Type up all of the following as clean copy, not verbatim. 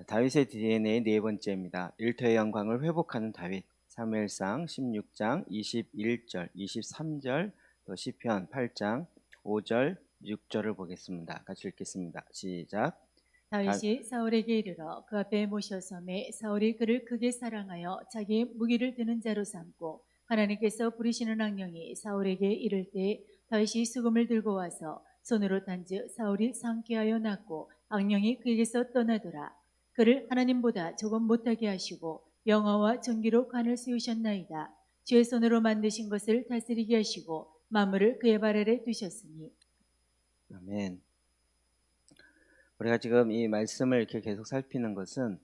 다윗의 DNA 네 번째입니다. 일터의 영광을 회복하는 다윗. 사무엘상 16장 21절, 23절, 또 시편 8장 5절, 6절을 보겠습니다. 같이 읽겠습니다. 시작. 다윗이 사울에게 이르러 그 앞에 모셔섬에 사울이 그를 크게 사랑하여 자기 무기를 드는 자로 삼고 하나님께서 부리시는 악령이 사울에게 이를 때 다윗이 수금을 들고 와서 손으로 단즉 사울이 상쾌하여 낫고 악령이 그에게서 떠나더라. 그를 하나님보다 조금 못하게 하시고 영화와 전기로 관을 세우셨나이다. 주의 손으로 만드신 것을 다스리게 하시고 만물을 그의 발 아래 두셨으니. 아멘. 우리가 지금 이 말씀을 이렇게 계속 살피는 것은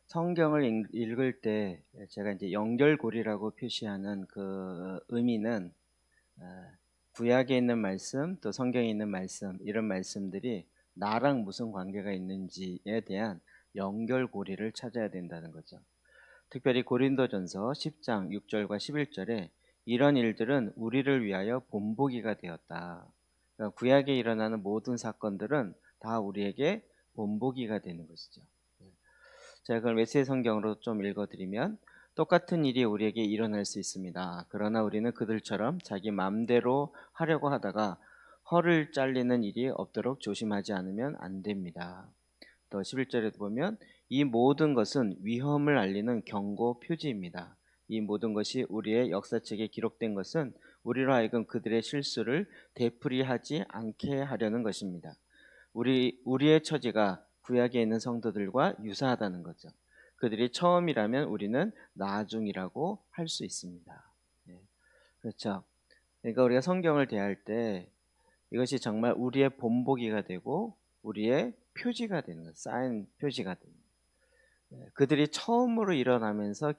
성경을 읽을 때 제가 이제 연결고리라고 표시하는 그 의미는 구약에 있는 말씀, 또 성경에 있는 말씀, 이런 말씀들이 나랑 무슨 관계가 있는지에 대한 연결고리를 찾아야 된다는 거죠. 특별히 고린도전서 10장 6절과 11절에 이런 일들은 우리를 위하여 본보기가 되었다. 그러니까 구약에 일어나는 모든 사건들은 다 우리에게 본보기가 되는 것이죠. 제가 그걸 메시지 성경으로 좀 읽어드리면, 똑같은 일이 우리에게 일어날 수 있습니다. 그러나 우리는 그들처럼 자기 마음대로 하려고 하다가 허를 잘리는 일이 없도록 조심하지 않으면 안 됩니다. 또 11절에도 보면 이 모든 것은 위험을 알리는 경고 표지입니다. 이 모든 것이 우리의 역사책에 기록된 것은 우리로 하여금 그들의 실수를 되풀이하지 않게 하려는 것입니다. 우리의 처지가 구약에 있는 성도들과 유사하다는 거죠. 그들이 처음이라면 우리는 나중이라고 할 수 있습니다. 네. 그렇죠. 그러니까 우리가 성경을 대할 때 이것이 정말 우리의 본보기가 되고 우리의 표지가 되는 것, 쌓인 표지가 되는 것. 그들이 처음으로 일어나면서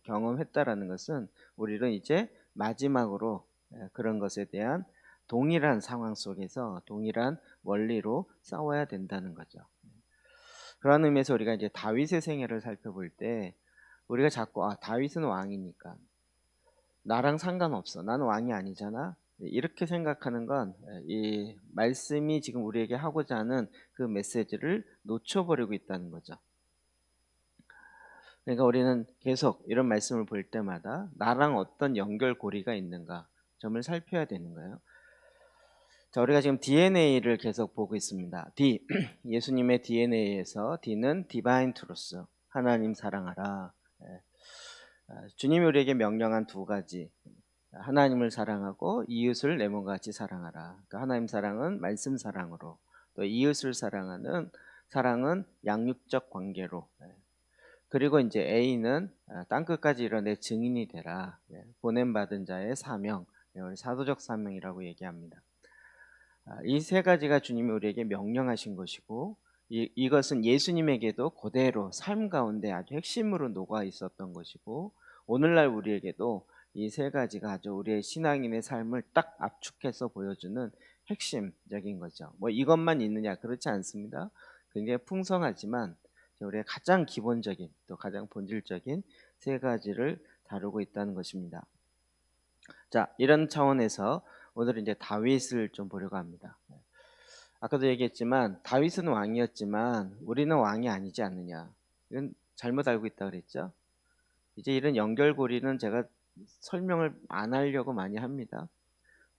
경험했다라는 것은 우리는 이제 마지막으로 그런 것에 대한 동일한 상황 속에서 동일한 원리로 싸워야 된다는 거죠. 그런 의미에서 우리가 이제 다윗의 생애를 살펴볼 때 우리가 자꾸 다윗은 왕이니까 나랑 상관없어, 나는 왕이 아니잖아, 이렇게 생각하는 건 이 말씀이 지금 우리에게 하고자 하는 그 메시지를 놓쳐버리고 있다는 거죠. 그러니까 우리는 계속 이런 말씀을 볼 때마다 나랑 어떤 연결고리가 있는가 점을 살펴야 되는 거예요. 자, 우리가 지금 DNA를 계속 보고 있습니다. D, 예수님의 DNA에서 D는 Divine Truth, 하나님 사랑하라. 주님이 우리에게 명령한 두 가지, 하나님을 사랑하고 이웃을 내 몸과 같이 사랑하라. 그러니까 하나님 사랑은 말씀 사랑으로, 또 이웃을 사랑하는 사랑은 양육적 관계로, 그리고 이제 A는 땅끝까지 이뤄내 증인이 되라. 보냄받은 자의 사명, 사도적 사명이라고 얘기합니다. 이 세 가지가 주님이 우리에게 명령하신 것이고, 이것은 예수님에게도 그대로 삶 가운데 아주 핵심으로 녹아 있었던 것이고, 오늘날 우리에게도 이 세 가지가 아주 우리의 신앙인의 삶을 딱 압축해서 보여주는 핵심적인 거죠. 뭐 이것만 있느냐, 그렇지 않습니다. 굉장히 풍성하지만 우리의 가장 기본적인, 또 가장 본질적인 세 가지를 다루고 있다는 것입니다. 자, 이런 차원에서 오늘은 이제 다윗을 좀 보려고 합니다. 아까도 얘기했지만 다윗은 왕이었지만 우리는 왕이 아니지 않느냐, 이건 잘못 알고 있다 그랬죠. 이제 이런 연결고리는 제가 설명을 안 하려고 많이 합니다.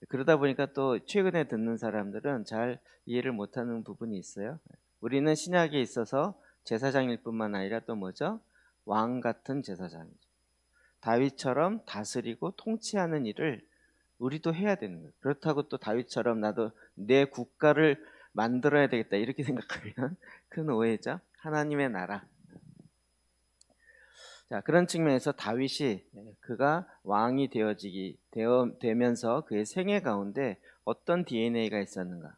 그러다 보니까 또 최근에 듣는 사람들은 잘 이해를 못하는 부분이 있어요. 우리는 신약에 있어서 제사장일 뿐만 아니라 또 뭐죠? 왕 같은 제사장이죠. 다윗처럼 다스리고 통치하는 일을 우리도 해야 되는 거예요. 그렇다고 또 다윗처럼 나도 내 국가를 만들어야 되겠다 이렇게 생각하면 큰 오해죠. 하나님의 나라. 자, 그런 측면에서 다윗이 그가 왕이 되면서 그의 생애 가운데 어떤 DNA가 있었는가,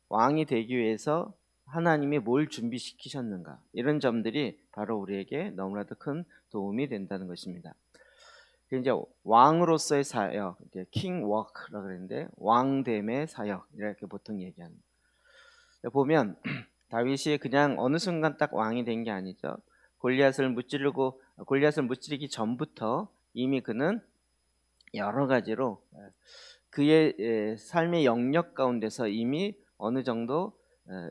왕이 되기 위해서 하나님이 뭘 준비시키셨는가, 이런 점들이 바로 우리에게 너무나도 큰 도움이 된다는 것입니다. 이제 왕으로서의 사역, 킹 워크라고 그랬는데 왕됨의 사역 이렇게 보통 얘기합니다. 보면 다윗이 그냥 어느 순간 딱 왕이 된 게 아니죠. 골리앗을 무찌르기 전부터 이미 그는 여러 가지로 그의 삶의 영역 가운데서 이미 어느 정도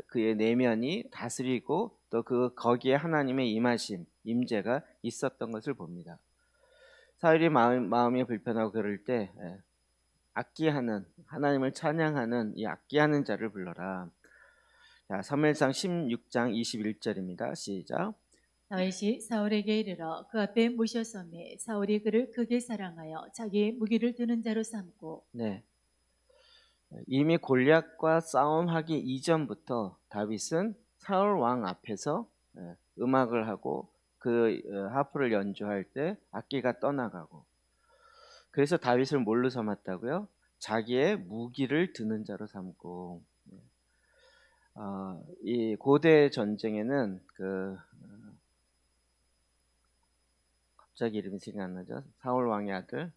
그의 내면이 다스리고 또 거기에 하나님의 임하심, 임재가 있었던 것을 봅니다. 사울이 마음이 불편하고 그럴 때 악기하는, 하나님을 찬양하는 이 악기하는 자를 불러라. 자, 사무엘상 16장 21절입니다. 시작. 다윗이 사울에게 이르러 그 앞에 모셔서매 사울이 그를 크게 사랑하여 자기의 무기를 드는 자로 삼고. 네. 이미 골리앗과 싸움하기 이전부터 다윗은 사울 왕 앞에서 음악을 하고 그 하프를 연주할 때 악기가 떠나가고, 그래서 다윗을 뭘로 삼았다고요? 자기의 무기를 드는 자로 삼고. 이 고대 전쟁에는 갑자기 이름이 생각 안 나죠? 사울 왕의 아들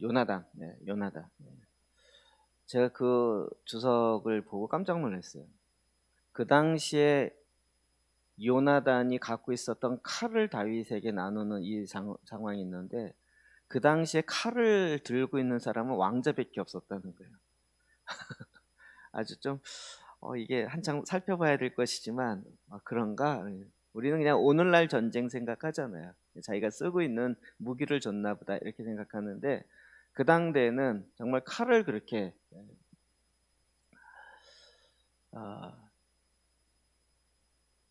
요나단. 요나단. 제가 그 주석을 보고 깜짝 놀랐어요. 그 당시에 요나단이 갖고 있었던 칼을 다윗에게 나누는 이 상황이 있는데, 그 당시에 칼을 들고 있는 사람은 왕자밖에 없었다는 거예요. 아주 좀 이게 한참 살펴봐야 될 것이지만 그런가? 우리는 그냥 오늘날 전쟁 생각하잖아요. 자기가 쓰고 있는 무기를 줬나 보다 이렇게 생각하는데, 그 당대에는 정말 칼을 그렇게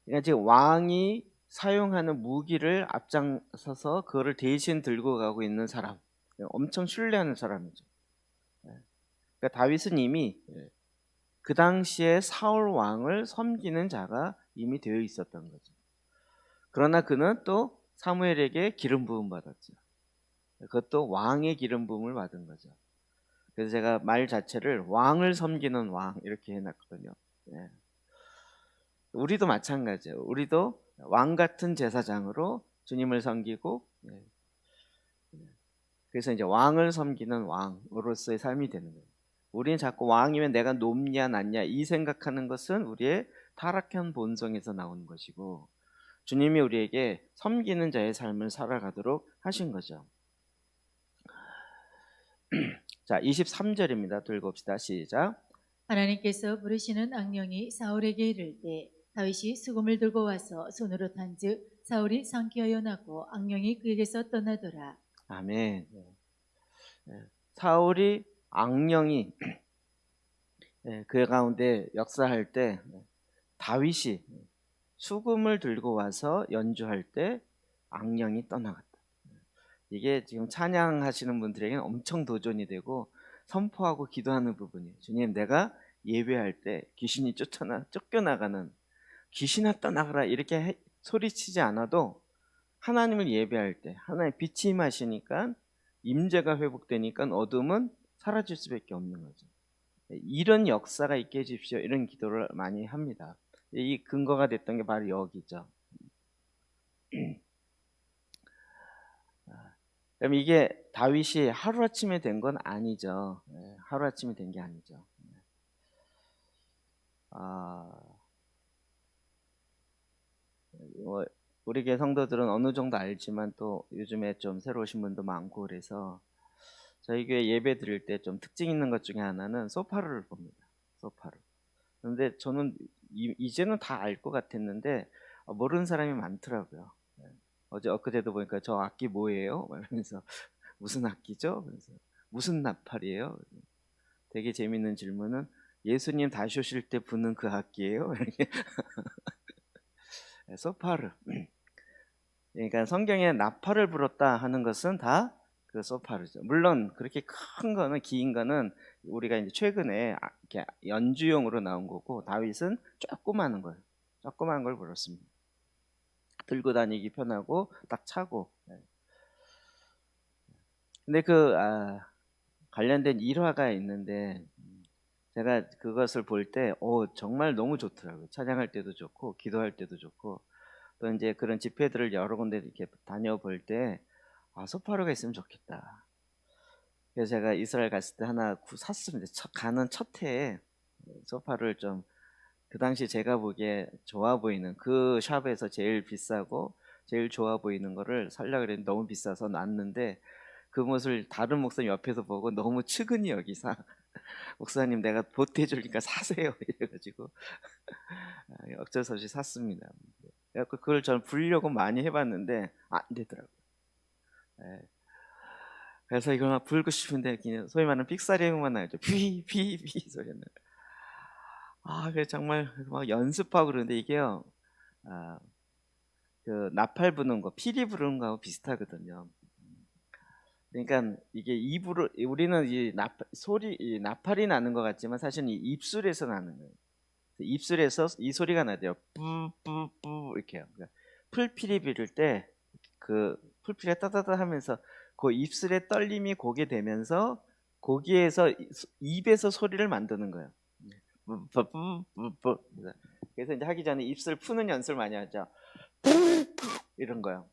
그러니까 지금 왕이 사용하는 무기를 앞장서서 그거를 대신 들고 가고 있는 사람, 엄청 신뢰하는 사람이죠. 그러니까 다윗은 이미 그 당시에 사울 왕을 섬기는 자가 이미 되어 있었던 거죠. 그러나 그는 또 사무엘에게 기름 부음 받았죠. 그것도 왕의 기름 부음을 받은 거죠. 그래서 제가 말 자체를 왕을 섬기는 왕 이렇게 해놨거든요. 우리도 마찬가지예요. 우리도 왕 같은 제사장으로 주님을 섬기고, 그래서 이제 왕을 섬기는 왕으로서의 삶이 되는 거예요. 우리는 자꾸 왕이면 내가 높냐 낮냐 이 생각하는 것은 우리의 타락한 본성에서 나오는 것이고, 주님이 우리에게 섬기는 자의 삶을 살아가도록 하신 거죠. 자, 23절입니다. 들고봅시다. 시작. 하나님께서 부르시는 악령이 사울에게 이를 때 다윗이 수금을 들고 와서 손으로 탄즉 사울이 상쾌하여 나고 악령이 그에게서 떠나더라. 아멘. 사울이 악령이 그 가운데 역사할 때 다윗이 수금을 들고 와서 연주할 때 악령이 떠나갔다. 이게 지금 찬양하시는 분들에게는 엄청 도전이 되고 선포하고 기도하는 부분이에요. 주님, 내가 예배할 때 귀신이 쫓겨나가는, 귀신아 떠나가라 이렇게 소리치지 않아도 하나님을 예배할 때 하나님 빛이 임하시니까 임재가 회복되니까 어둠은 사라질 수밖에 없는 거죠. 이런 역사가 있게 해주십시오. 이런 기도를 많이 합니다. 이 근거가 됐던 게 바로 여기죠. 그럼 이게 다윗이 하루아침에 된 건 아니죠. 하루아침에 된 게 아니죠. 우리 교회 성도들은 어느 정도 알지만 또 요즘에 좀 새로 오신 분도 많고, 그래서 저희 교회 예배 드릴 때 좀 특징 있는 것 중에 하나는 소파를 봅니다. 소파를. 그런데 저는 이제는 다 알 것 같았는데 모르는 사람이 많더라고요. 엊그제도 보니까 저 악기 뭐예요? 이러면서 무슨 악기죠? 그래서 무슨 나팔이에요? 되게 재밌는 질문은 예수님 다시 오실 때 부는 그 악기예요? 소파르. 그러니까 성경에 나팔을 불었다 하는 것은 다 그 소파르죠. 물론 그렇게 큰 거는, 긴 거는 우리가 이제 최근에 이렇게 연주용으로 나온 거고, 다윗은 조그마한 걸 불었습니다. 들고 다니기 편하고 딱 차고. 근데 관련된 일화가 있는데 제가 그것을 볼 때 정말 너무 좋더라고요. 찬양할 때도 좋고 기도할 때도 좋고, 또 이제 그런 집회들을 여러 군데 이렇게 다녀볼 때 소파루가 있으면 좋겠다. 그래서 제가 이스라엘 갔을 때 하나 샀습니다. 가는 첫 해에 소파를 좀 그 당시 제가 보기에 좋아 보이는, 그 샵에서 제일 비싸고 제일 좋아 보이는 거를 살려고 그랬는데 너무 비싸서 놨는데, 그 모습을 다른 목사님 옆에서 보고 너무 측은히 여기사 목사님 내가 보태주니까 사세요 이래가지고 어쩔 수 없이 샀습니다. 그래서 그걸 저는 부르려고 많이 해봤는데 안 되더라고요. 예. 그래서 이걸 막 불고 싶은데 그냥 소위 말하는 삑사리만 나죠. 삐삐삐 소리는. 그래서 정말 막 연습하고 그러는데 이게요. 그 나팔 부는 거, 피리 부르는 거하고 비슷하거든요. 그러니까 이게 입으로 우리는 이 나팔이 나는 것 같지만 사실은 이 입술에서 나는 거예요. 입술에서 이 소리가 나대요. 뿌뿌뿌 이렇게요. 그러니까 풀피리 빌을 때 그 풀피리가 따다다 하면서 그 입술의 떨림이 고게 되면서 거기에서 입에서 소리를 만드는 거예요. 뿌뿌뿌뿌. 그래서 이제 하기 전에 입술 푸는 연습을 많이 하죠. 이런 거요.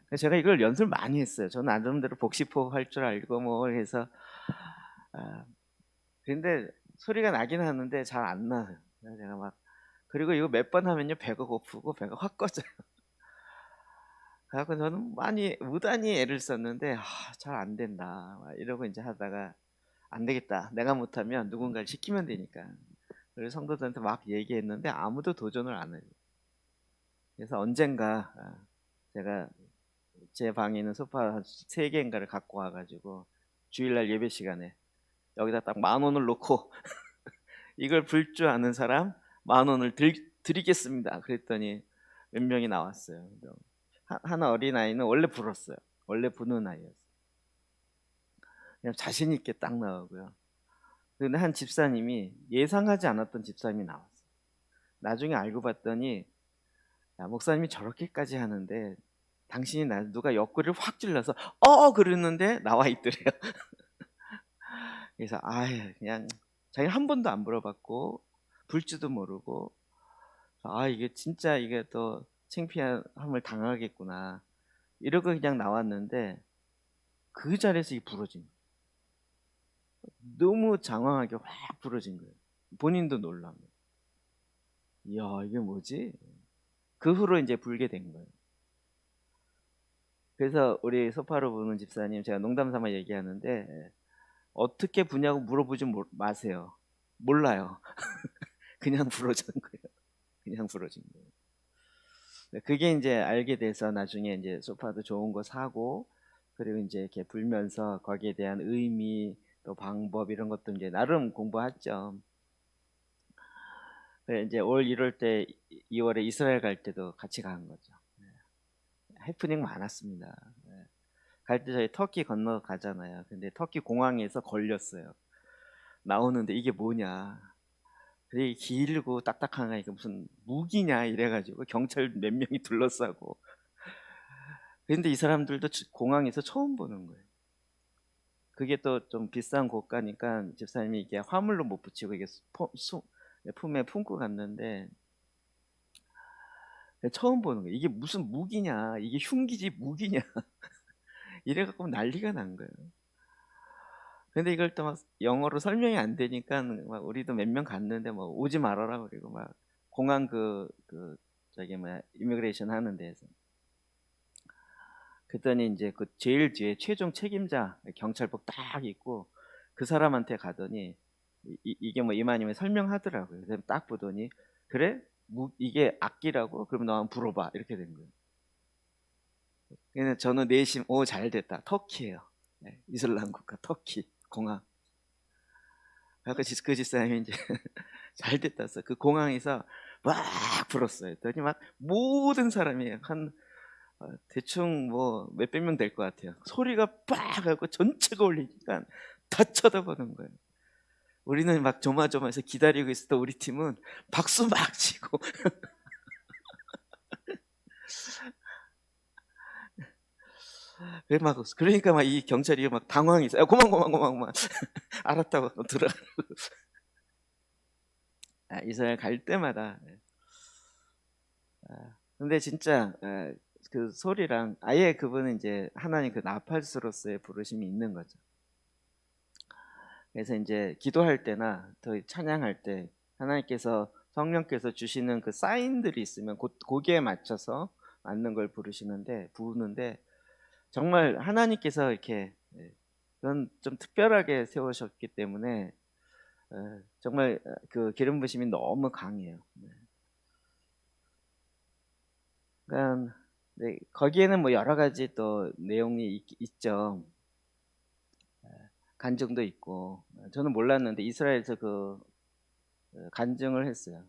그래서 제가 이걸 연습을 많이 했어요. 저는 나름대로 복식호흡 할 줄 알고 뭐 해서 근데 소리가 나긴 하는데 잘 안 나요. 제가 막 그리고 이거 몇 번 하면요 배가 고프고 배가 확 꺼져요. 그래서 저는 많이 무단히 애를 썼는데 잘 안 된다 막 이러고 이제 하다가 안 되겠다. 내가 못하면 누군가를 시키면 되니까. 그래서 성도들한테 막 얘기했는데 아무도 도전을 안 해요. 그래서 언젠가 제가 제 방에 있는 소파 한 3개인가를 갖고 와가지고 주일날 예배 시간에 여기다 딱 10,000원을 놓고 이걸 불 줄 아는 사람 10,000원을 드리겠습니다. 그랬더니 몇 명이 나왔어요. 하나 어린아이는 원래 불었어요. 원래 부는 아이였어요. 그냥 자신 있게 딱 나오고요. 그런데 한 집사님이 예상하지 않았던 집사님이 나왔어요. 나중에 알고 봤더니 야, 목사님이 저렇게까지 하는데 당신이 누가 옆구리를 확 찔러서 그러는데 나와 있더래요. 그래서 그냥 자기 한 번도 안 물어봤고 불지도 모르고 이게 진짜 이게 또 창피함을 당하겠구나 이러고 그냥 나왔는데 그 자리에서 이 부러진 거예요. 너무 장황하게 확 부러진 거예요. 본인도 놀란 거예요. 이야 이게 뭐지? 그 후로 이제 불게 된 거예요. 그래서 우리 소파로 부는 집사님 제가 농담 삼아 얘기하는데 어떻게 부냐고 물어보지 마세요. 몰라요. 그냥 부러진 거예요. 그냥 부러진 거예요. 그게 이제 알게 돼서 나중에 이제 소파도 좋은 거 사고 그리고 이제 이렇게 불면서 거기에 대한 의미 또 방법 이런 것도 이제 나름 공부했죠. 이제 올 1월 때 2월에 이스라엘 갈 때도 같이 간 거죠. 해프닝 많았습니다. 갈 때 저희 터키 건너 가잖아요. 근데 터키 공항에서 걸렸어요. 나오는데 이게 뭐냐. 되게 길고 딱딱한 거니까 무슨 무기냐 이래가지고 경찰 몇 명이 둘러싸고. 근데 이 사람들도 공항에서 처음 보는 거예요. 그게 또 좀 비싼 고가니까 집사님이 이게 화물로 못 붙이고 이게 품에 품고 갔는데 처음 보는 거예요. 이게 무슨 무기냐, 이게 흉기지 무기냐 이래갖고 난리가 난 거예요. 근데 이걸 또 막 영어로 설명이 안 되니까 막 우리도 몇 명 갔는데 뭐 오지 말아라 그리고 막 공항 저기 뭐야 이미그레이션 하는 데에서 그랬더니 이제 그 제일 뒤에 최종 책임자 경찰복 딱 입고 그 사람한테 가더니 이게 뭐 이만희면 설명하더라고요. 그래서 딱 보더니 그래? 이게 악기라고? 그러면 너 한번 불어봐 이렇게 된 거예요. 그래서 저는 내심 잘 됐다. 터키예요. 네, 이슬람 국가 터키 공항. 아까 그 집사님이 이제 잘 됐다 했어. 그 공항에서 막 불었어요. 그랬더니 막 모든 사람이 한 대충 뭐 몇백 명 될 것 같아요. 소리가 빡 하고 전체가 울리니까 다 쳐다보는 거예요. 우리는 막 조마조마해서 기다리고 있었던 우리 팀은 박수 막 치고 그러니까 막 이 경찰이 막 당황해서 고만 알았다고 들어가고 이스라엘 갈 때마다 근데 진짜 그 소리랑 아예 그분은 이제 하나님 그 나팔수로서의 부르심이 있는 거죠. 그래서 이제 기도할 때나 더 찬양할 때 하나님께서 성령께서 주시는 그 사인들이 있으면 거기에 맞춰서 맞는 걸 부르는데 정말 하나님께서 이렇게 그건 좀 특별하게 세우셨기 때문에 정말 그 기름 부심이 너무 강해요. 네. 그러니까 네, 거기에는 뭐 여러 가지 또 내용이 있죠. 간증도 있고 저는 몰랐는데 이스라엘에서 그 간증을 했어요.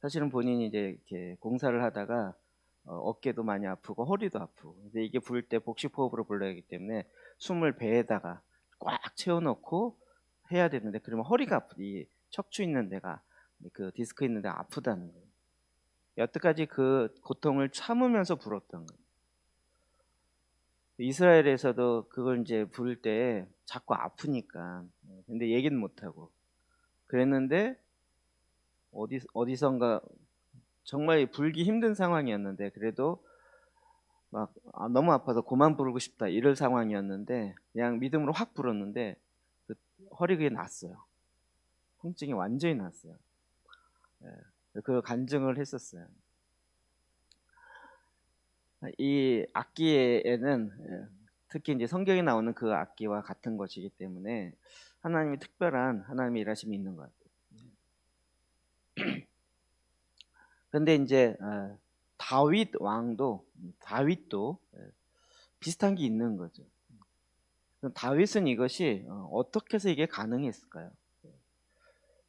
사실은 본인이 이제 이렇게 공사를 하다가 어깨도 많이 아프고 허리도 아프고 근데 이게 부을 때 복식호흡으로 불러야 하기 때문에 숨을 배에다가 꽉 채워놓고 해야 되는데 그러면 허리가 이 척추 있는 데가 그 디스크 있는 데가 아프다는 거예요. 여태까지 그 고통을 참으면서 불었던 거예요. 이스라엘에서도 그걸 이제 부를 때 자꾸 아프니까 근데 얘기는 못하고 그랬는데 어디선가 정말 불기 힘든 상황이었는데 그래도 막 너무 아파서 그만 부르고 싶다 이럴 상황이었는데 그냥 믿음으로 확 불었는데 그 허리가 났어요. 통증이 완전히 났어요. 그 간증을 했었어요. 이 악기에는 특히 이제 성경에 나오는 그 악기와 같은 것이기 때문에 하나님이 특별한 하나님의 일하심이 있는 것 같아요. 그런데 이제 다윗도 비슷한 게 있는 거죠. 다윗은 이것이 어떻게 해서 이게 가능했을까요?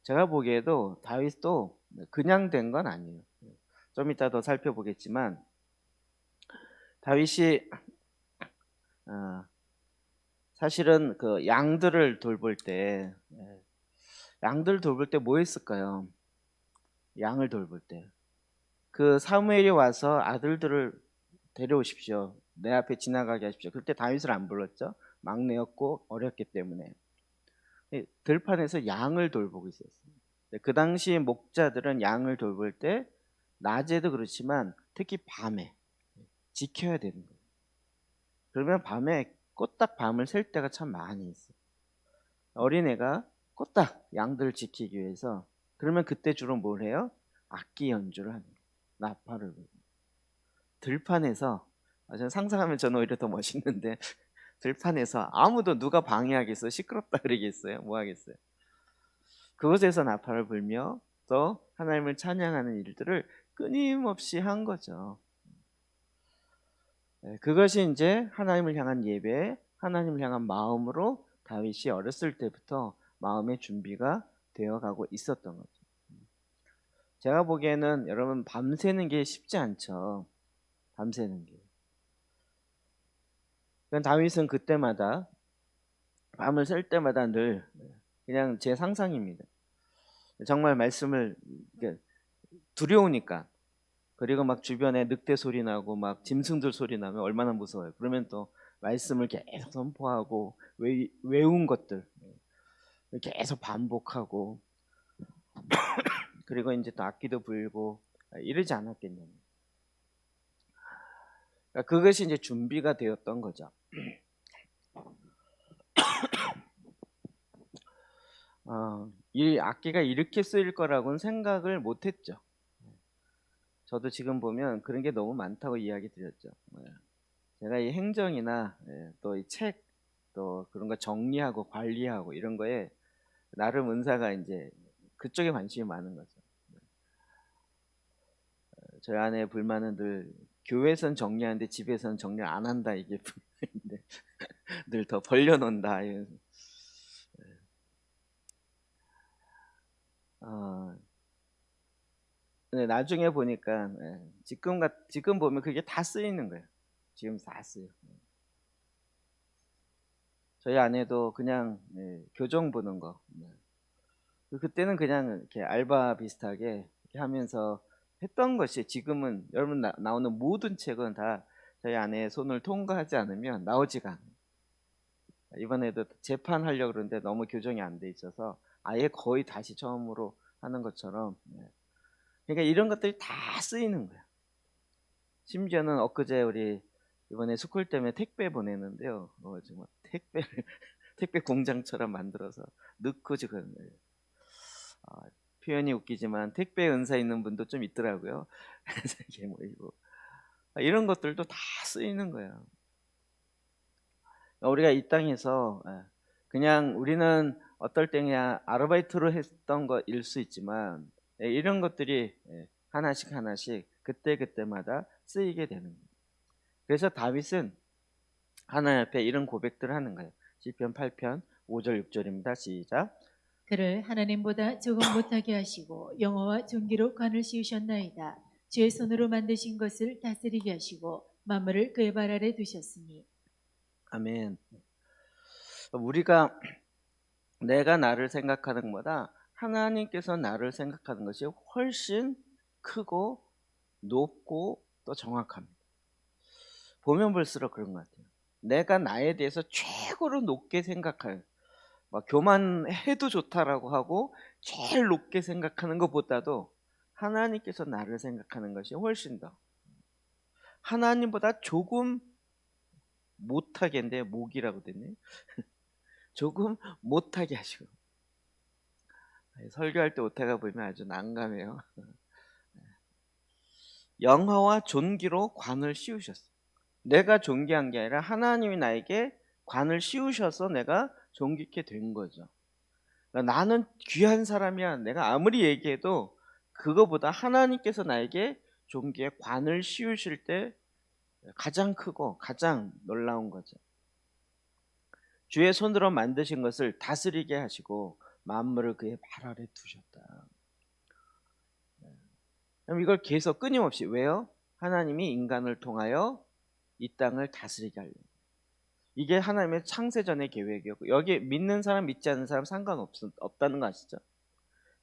제가 보기에도 다윗도 그냥 된 건 아니에요. 좀 이따 더 살펴보겠지만 다윗이 사실은 그 양들을 돌볼 때 뭐 했을까요? 양을 돌볼 때 그 사무엘이 와서 아들들을 데려오십시오. 내 앞에 지나가게 하십시오. 그때 다윗을 안 불렀죠. 막내였고 어렸기 때문에 들판에서 양을 돌보고 있었어요. 그 당시 목자들은 양을 돌볼 때 낮에도 그렇지만 특히 밤에 지켜야 되는 거예요. 그러면 밤에 꼬딱 밤을 샐 때가 참 많이 있어요. 어린애가 꼬딱 양들을 지키기 위해서 그러면 그때 주로 뭘 해요? 악기 연주를 하는 거예요. 나팔을 불고 들판에서 저는 상상하면 저는 오히려 더 멋있는데 들판에서 아무도 누가 방해하겠어요? 시끄럽다 그러겠어요? 뭐 하겠어요? 그곳에서 나팔을 불며 또 하나님을 찬양하는 일들을 끊임없이 한 거죠. 그것이 이제 하나님을 향한 예배, 하나님을 향한 마음으로 다윗이 어렸을 때부터 마음의 준비가 되어가고 있었던 거죠. 제가 보기에는 여러분 밤새는 게 쉽지 않죠. 밤새는 게. 다윗은 그때마다 밤을 샐 때마다 늘 그냥 제 상상입니다. 정말 말씀을 두려우니까 그리고 막 주변에 늑대 소리 나고 막 짐승들 소리 나면 얼마나 무서워요. 그러면 또 말씀을 계속 선포하고 외운 것들 계속 반복하고 그리고 이제 또 악기도 불고 이러지 않았겠냐면 그것이 이제 준비가 되었던 거죠. 이 악기가 이렇게 쓰일 거라고는 생각을 못했죠. 저도 지금 보면 그런 게 너무 많다고 이야기 드렸죠. 제가 이 행정이나 또 이 책 또 그런 거 정리하고 관리하고 이런 거에 나름 은사가 이제 그쪽에 관심이 많은 거죠. 저희 아내의 불만은 늘 교회에선 정리하는데 집에서는 정리를 안 한다 이게 불만인데 늘 더 벌려놓는다. 근데 나중에 보니까 지금 보면 그게 다 쓰이는 거예요. 지금 다 쓰요. 저희 아내도 그냥 교정 보는 거. 그때는 그냥 이렇게 알바 비슷하게 이렇게 하면서 했던 것이 지금은 여러분 나오는 모든 책은 다 저희 아내의 손을 통과하지 않으면 나오지가 않아요. 이번에도 재판하려고 그러는데 너무 교정이 안 돼 있어서 아예 거의 다시 처음으로 하는 것처럼 그러니까 이런 것들이 다 쓰이는 거야. 심지어는 엊그제 우리 이번에 스쿨 때문에 택배 보내는데요. 정말 택배 공장처럼 만들어서 넣고 지금 표현이 웃기지만 택배 은사 있는 분도 좀 있더라고요. 그래서 이게 뭐 이런 것들도 다 쓰이는 거예요. 우리가 이 땅에서 그냥 우리는 어떨 때 그냥 아르바이트로 했던 것일 수 있지만 이런 것들이 하나씩 하나씩 그때그때마다 쓰이게 되는 거예요. 그래서 다윗은 하나님 앞에 이런 고백들을 하는 거예요. 시편 8편 5절 6절입니다. 시작. 그를 하나님보다 조금 못하게 하시고 영어와 존귀로 관을 씌우셨나이다. 주의 손으로 만드신 것을 다스리게 하시고 만물을 그의 발 아래 두셨으니. 아멘. 우리가 내가 나를 생각하는 것보다 하나님께서 나를 생각하는 것이 훨씬 크고 높고 또 정확합니다. 보면 볼수록 그런 것 같아요. 내가 나에 대해서 최고로 높게 생각할, 교만해도 좋다라고 하고 제일 높게 생각하는 것보다도 하나님께서 나를 생각하는 것이 훨씬 더, 하나님보다 조금 못하게인데 목이라고 됐네. 조금 못하게 하시고, 설교할 때 오타가 보이면 아주 난감해요. 영화와 존귀로 관을 씌우셨어요. 내가 존귀한 게 아니라 하나님이 나에게 관을 씌우셔서 내가 존귀케 된 거죠. 그러니까 나는 귀한 사람이야. 내가 아무리 얘기해도 그거보다 하나님께서 나에게 존귀의 관을 씌우실 때 가장 크고 가장 놀라운 거죠. 주의 손으로 만드신 것을 다스리게 하시고 만물을 그의 발 아래 두셨다. 그럼 이걸 계속 끊임없이, 왜요? 하나님이 인간을 통하여 이 땅을 다스리게 하려고. 이게 하나님의 창세전의 계획이었고, 여기 믿는 사람 믿지 않는 사람 상관없다는 거 아시죠?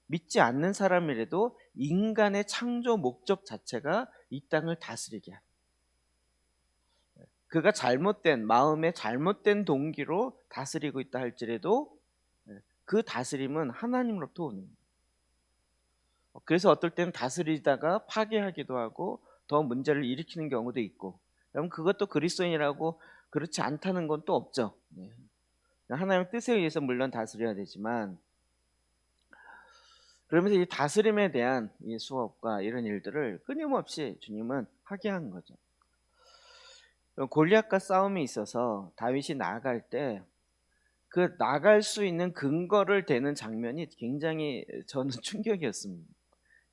믿지 않는 사람이라도 인간의 창조 목적 자체가 이 땅을 다스리게 하는, 그가 잘못된 마음의 잘못된 동기로 다스리고 있다 할지라도 그 다스림은 하나님으로부터 오는 거예요. 그래서 어떨 때는 다스리다가 파괴하기도 하고 더 문제를 일으키는 경우도 있고, 그럼 그것도 그리스도인이라고 그렇지 않다는 건 또 없죠. 하나님의 뜻에 의해서 물론 다스려야 되지만, 그러면서 이 다스림에 대한 이 수업과 이런 일들을 끊임없이 주님은 하게 한 거죠. 골리앗과 싸움이 있어서 다윗이 나아갈 때 그 나갈 수 있는 근거를 대는 장면이 굉장히 저는 충격이었습니다.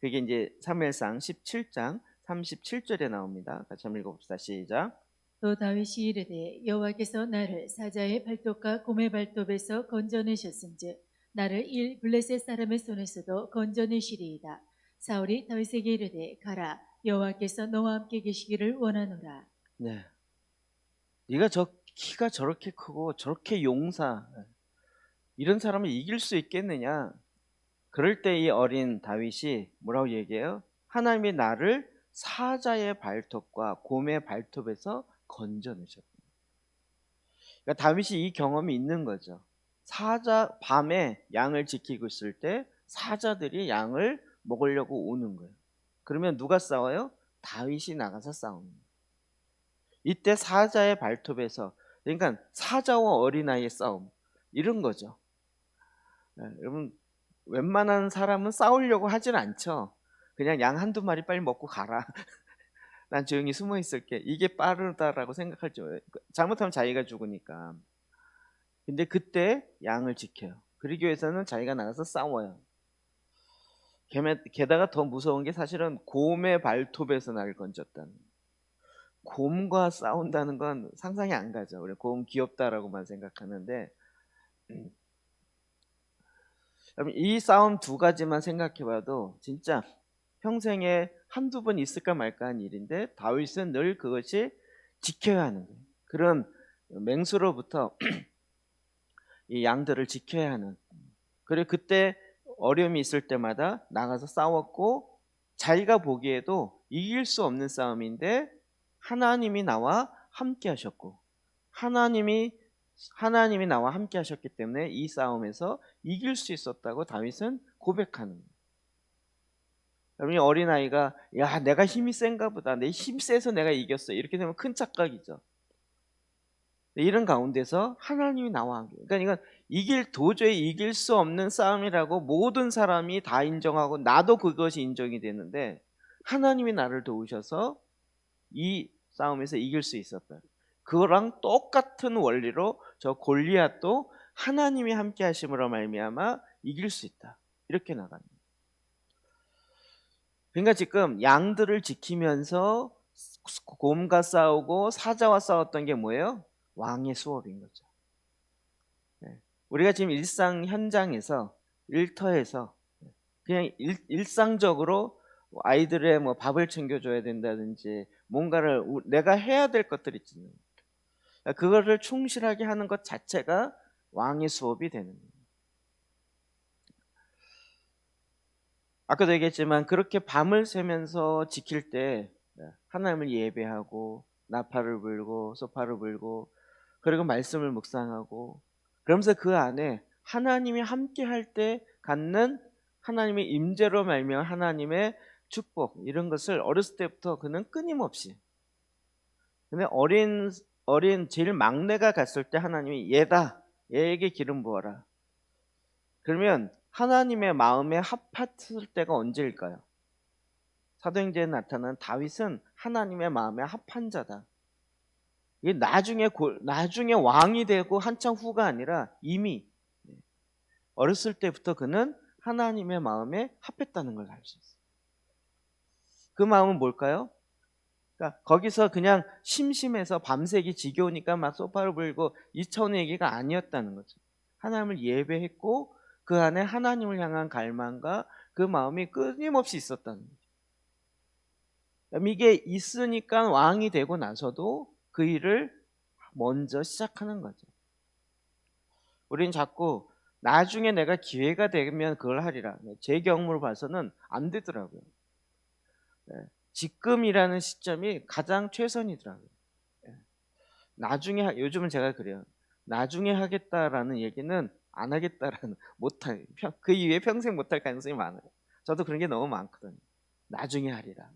그게 이제 사무엘상 17장 37절에 나옵니다. 같이 한번 읽어봅시다. 시작. 또 다윗이 이르되 여호와께서 나를 사자의 발톱과 곰의 발톱에서 건져내셨은즉 나를 일 블레셋 사람의 손에서도 건져내시리이다. 사울이 다윗에게 이르되 가라 여호와께서 너와 함께 계시기를 원하노라. 네, 네가 저 키가 저렇게 크고 저렇게 용사, 이런 사람을 이길 수 있겠느냐? 그럴 때 이 어린 다윗이 뭐라고 얘기해요? 하나님이 나를 사자의 발톱과 곰의 발톱에서 건져내셨다. 그러니까 다윗이 이 경험이 있는 거죠. 밤에 양을 지키고 있을 때 사자들이 양을 먹으려고 오는 거예요. 그러면 누가 싸워요? 다윗이 나가서 싸웁니다. 이때 사자의 발톱에서, 그러니까 사자와 어린아이의 싸움, 이런 거죠. 여러분, 웬만한 사람은 싸우려고 하진 않죠. 그냥 양 한두 마리 빨리 먹고 가라. 난 조용히 숨어 있을게. 이게 빠르다라고 생각할죠. 잘못하면 자기가 죽으니까. 근데 그때 양을 지켜요. 그러기 위해서는 자기가 나가서 싸워요. 게다가 더 무서운 게 사실은 곰의 발톱에서 나를 건졌다는 거예요. 곰과 싸운다는 건 상상이 안 가죠. 우리 곰 귀엽다라고만 생각하는데, 이 싸움 두 가지만 생각해봐도 진짜 평생에 한두 번 있을까 말까 한 일인데, 다윗은 늘 그것이 지켜야 하는 거예요. 그런 맹수로부터 이 양들을 지켜야 하는. 그리고 그때 어려움이 있을 때마다 나가서 싸웠고, 자기가 보기에도 이길 수 없는 싸움인데 하나님이 나와 함께 하셨고, 하나님이 나와 함께 하셨기 때문에 이 싸움에서 이길 수 있었다고 다윗은 고백하는 거예요. 여러분이 어린아이가 야 내가 힘이 센가 보다, 내 힘 세서 내가 이겼어, 이렇게 되면 큰 착각이죠. 이런 가운데서 하나님이 나와 함께, 그러니까 이건 도저히 이길 수 없는 싸움이라고 모든 사람이 다 인정하고 나도 그것이 인정이 되는데 하나님이 나를 도우셔서 이 싸움에서 이길 수 있었다. 그거랑 똑같은 원리로 저 골리앗도 하나님이 함께 하심으로 말미암아 이길 수 있다. 이렇게 나갑니다. 그러니까 지금 양들을 지키면서 곰과 싸우고 사자와 싸웠던 게 뭐예요? 왕의 수업인 거죠. 우리가 지금 일상 현장에서 일터에서 그냥 일상적으로 아이들의 뭐 밥을 챙겨줘야 된다든지 뭔가를 내가 해야 될 것들 있잖아요. 그거를 충실하게 하는 것 자체가 왕의 수업이 되는 거예요. 아까도 얘기했지만 그렇게 밤을 새면서 지킬 때 하나님을 예배하고 나팔을 불고 소파를 불고 그리고 말씀을 묵상하고 그러면서 그 안에 하나님이 함께 할 때 갖는 하나님의 임재로 말미암아 하나님의 축복 이런 것을 어렸을 때부터 그는 끊임없이 근데 어린 제일 막내가 갔을 때 하나님이 얘다 얘에게 기름 부어라 그러면 하나님의 마음에 합했을 때가 언제일까요? 사도행전에 나타난 다윗은 하나님의 마음에 합한 자다. 이게 나중에 왕이 되고 한참 후가 아니라 이미 어렸을 때부터 그는 하나님의 마음에 합했다는 걸 알 수 있어요. 그 마음은 뭘까요? 그러니까 거기서 그냥 심심해서 밤새기 지겨우니까 막 소파를 불고 이 차원의 얘기가 아니었다는 거죠. 하나님을 예배했고 그 안에 하나님을 향한 갈망과 그 마음이 끊임없이 있었다는 거죠. 이게 있으니까 왕이 되고 나서도 그 일을 먼저 시작하는 거죠. 우리는 자꾸 나중에 내가 기회가 되면 그걸 하리라. 제 경험으로 봐서는 안 되더라고요. 지금이라는 시점이 가장 최선이더라고요. 나중에 요즘은 제가 그래요. 나중에 하겠다라는 얘기는 안 하겠다라는 못할 그 이후에 평생 못할 가능성이 많아요. 저도 그런 게 너무 많거든요. 나중에 하리라.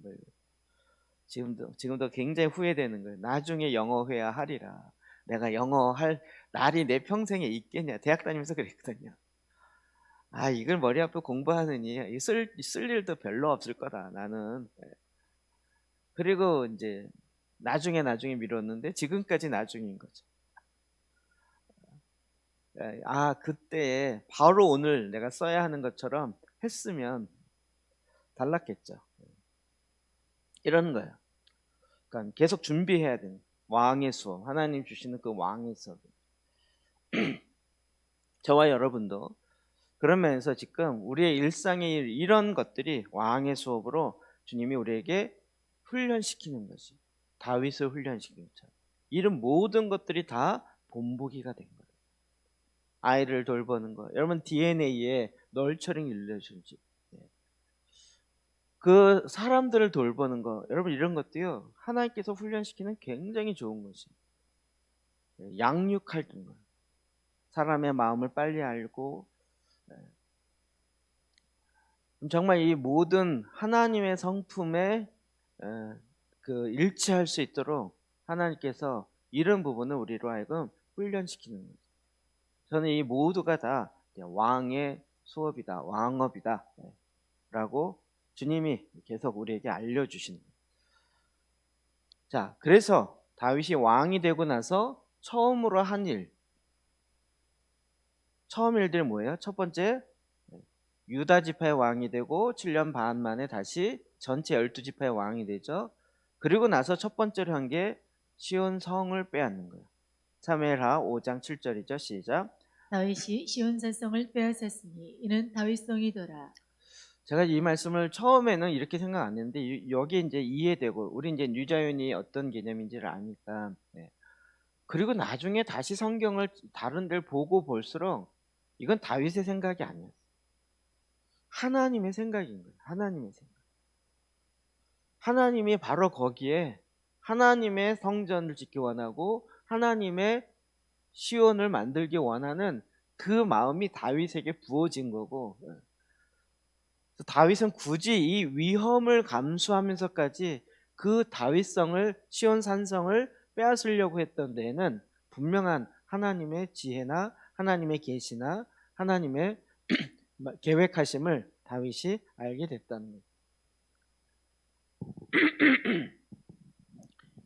지금도 굉장히 후회되는 거예요. 나중에 영어 회화 하리라. 내가 영어 할 날이 내 평생에 있겠냐. 대학 다니면서 그랬거든요. 아 이걸 머리 아프고 공부하느니 쓸 일도 별로 없을 거다. 나는. 그리고 이제 나중에 미뤘는데 지금까지 나중인 거죠. 아 그때 바로 오늘 내가 써야 하는 것처럼 했으면 달랐겠죠. 이런 거예요. 그러니까 계속 준비해야 되는 왕의 수업, 하나님 주시는 그 왕의 수업. 저와 여러분도 그런 면에서 지금 우리의 일상의 이런 것들이 왕의 수업으로 주님이 우리에게 훈련시키는 것이 다윗을 훈련시킨 것처럼 이런 모든 것들이 다 본보기가 된 거예요. 아이를 돌보는 거. 여러분 DNA에 널처링 릴레이션십. 그 사람들을 돌보는 거. 여러분 이런 것도요. 하나님께서 훈련시키는 굉장히 좋은 것이에요. 양육할 거. 사람의 마음을 빨리 알고 정말 이 모든 하나님의 성품에 그 일치할 수 있도록 하나님께서 이런 부분을 우리로 하여금 훈련시키는 거죠. 저는 이 모두가 다 왕의 수업이다, 왕업이다 라고 주님이 계속 우리에게 알려주시는 거예요. 자, 그래서 다윗이 왕이 되고 나서 처음으로 한 처음 일들이 뭐예요? 첫 번째, 유다 지파의 왕이 되고 7년 반 만에 다시 전체 12지파의 왕이 되죠. 그리고 나서 첫 번째로 한 게 시온 성을 빼앗는 거예요. 사무엘하 5장 7절이죠. 시작. 다윗이 시온 산성을 빼앗았으니 이는 다윗성이더라. 제가 이 말씀을 처음에는 이렇게 생각 안 했는데 여기 이제 이해되고 우리 이제 유자연이 어떤 개념인지를 아니까 그리고 나중에 다시 성경을 다른 데를 보고 볼수록 이건 다윗의 생각이 아니었어요. 하나님의 생각인 거예요. 하나님의 생각. 하나님이 바로 거기에 하나님의 성전을 짓기 원하고 하나님의 시온을 만들기 원하는 그 마음이 다윗에게 부어진 거고 다윗은 굳이 이 위험을 감수하면서까지 그 다윗성을 시온 산성을 빼앗으려고 했던 데에는 분명한 하나님의 지혜나 하나님의 계시나 하나님의 계획하심을 다윗이 알게 됐다는 거예요.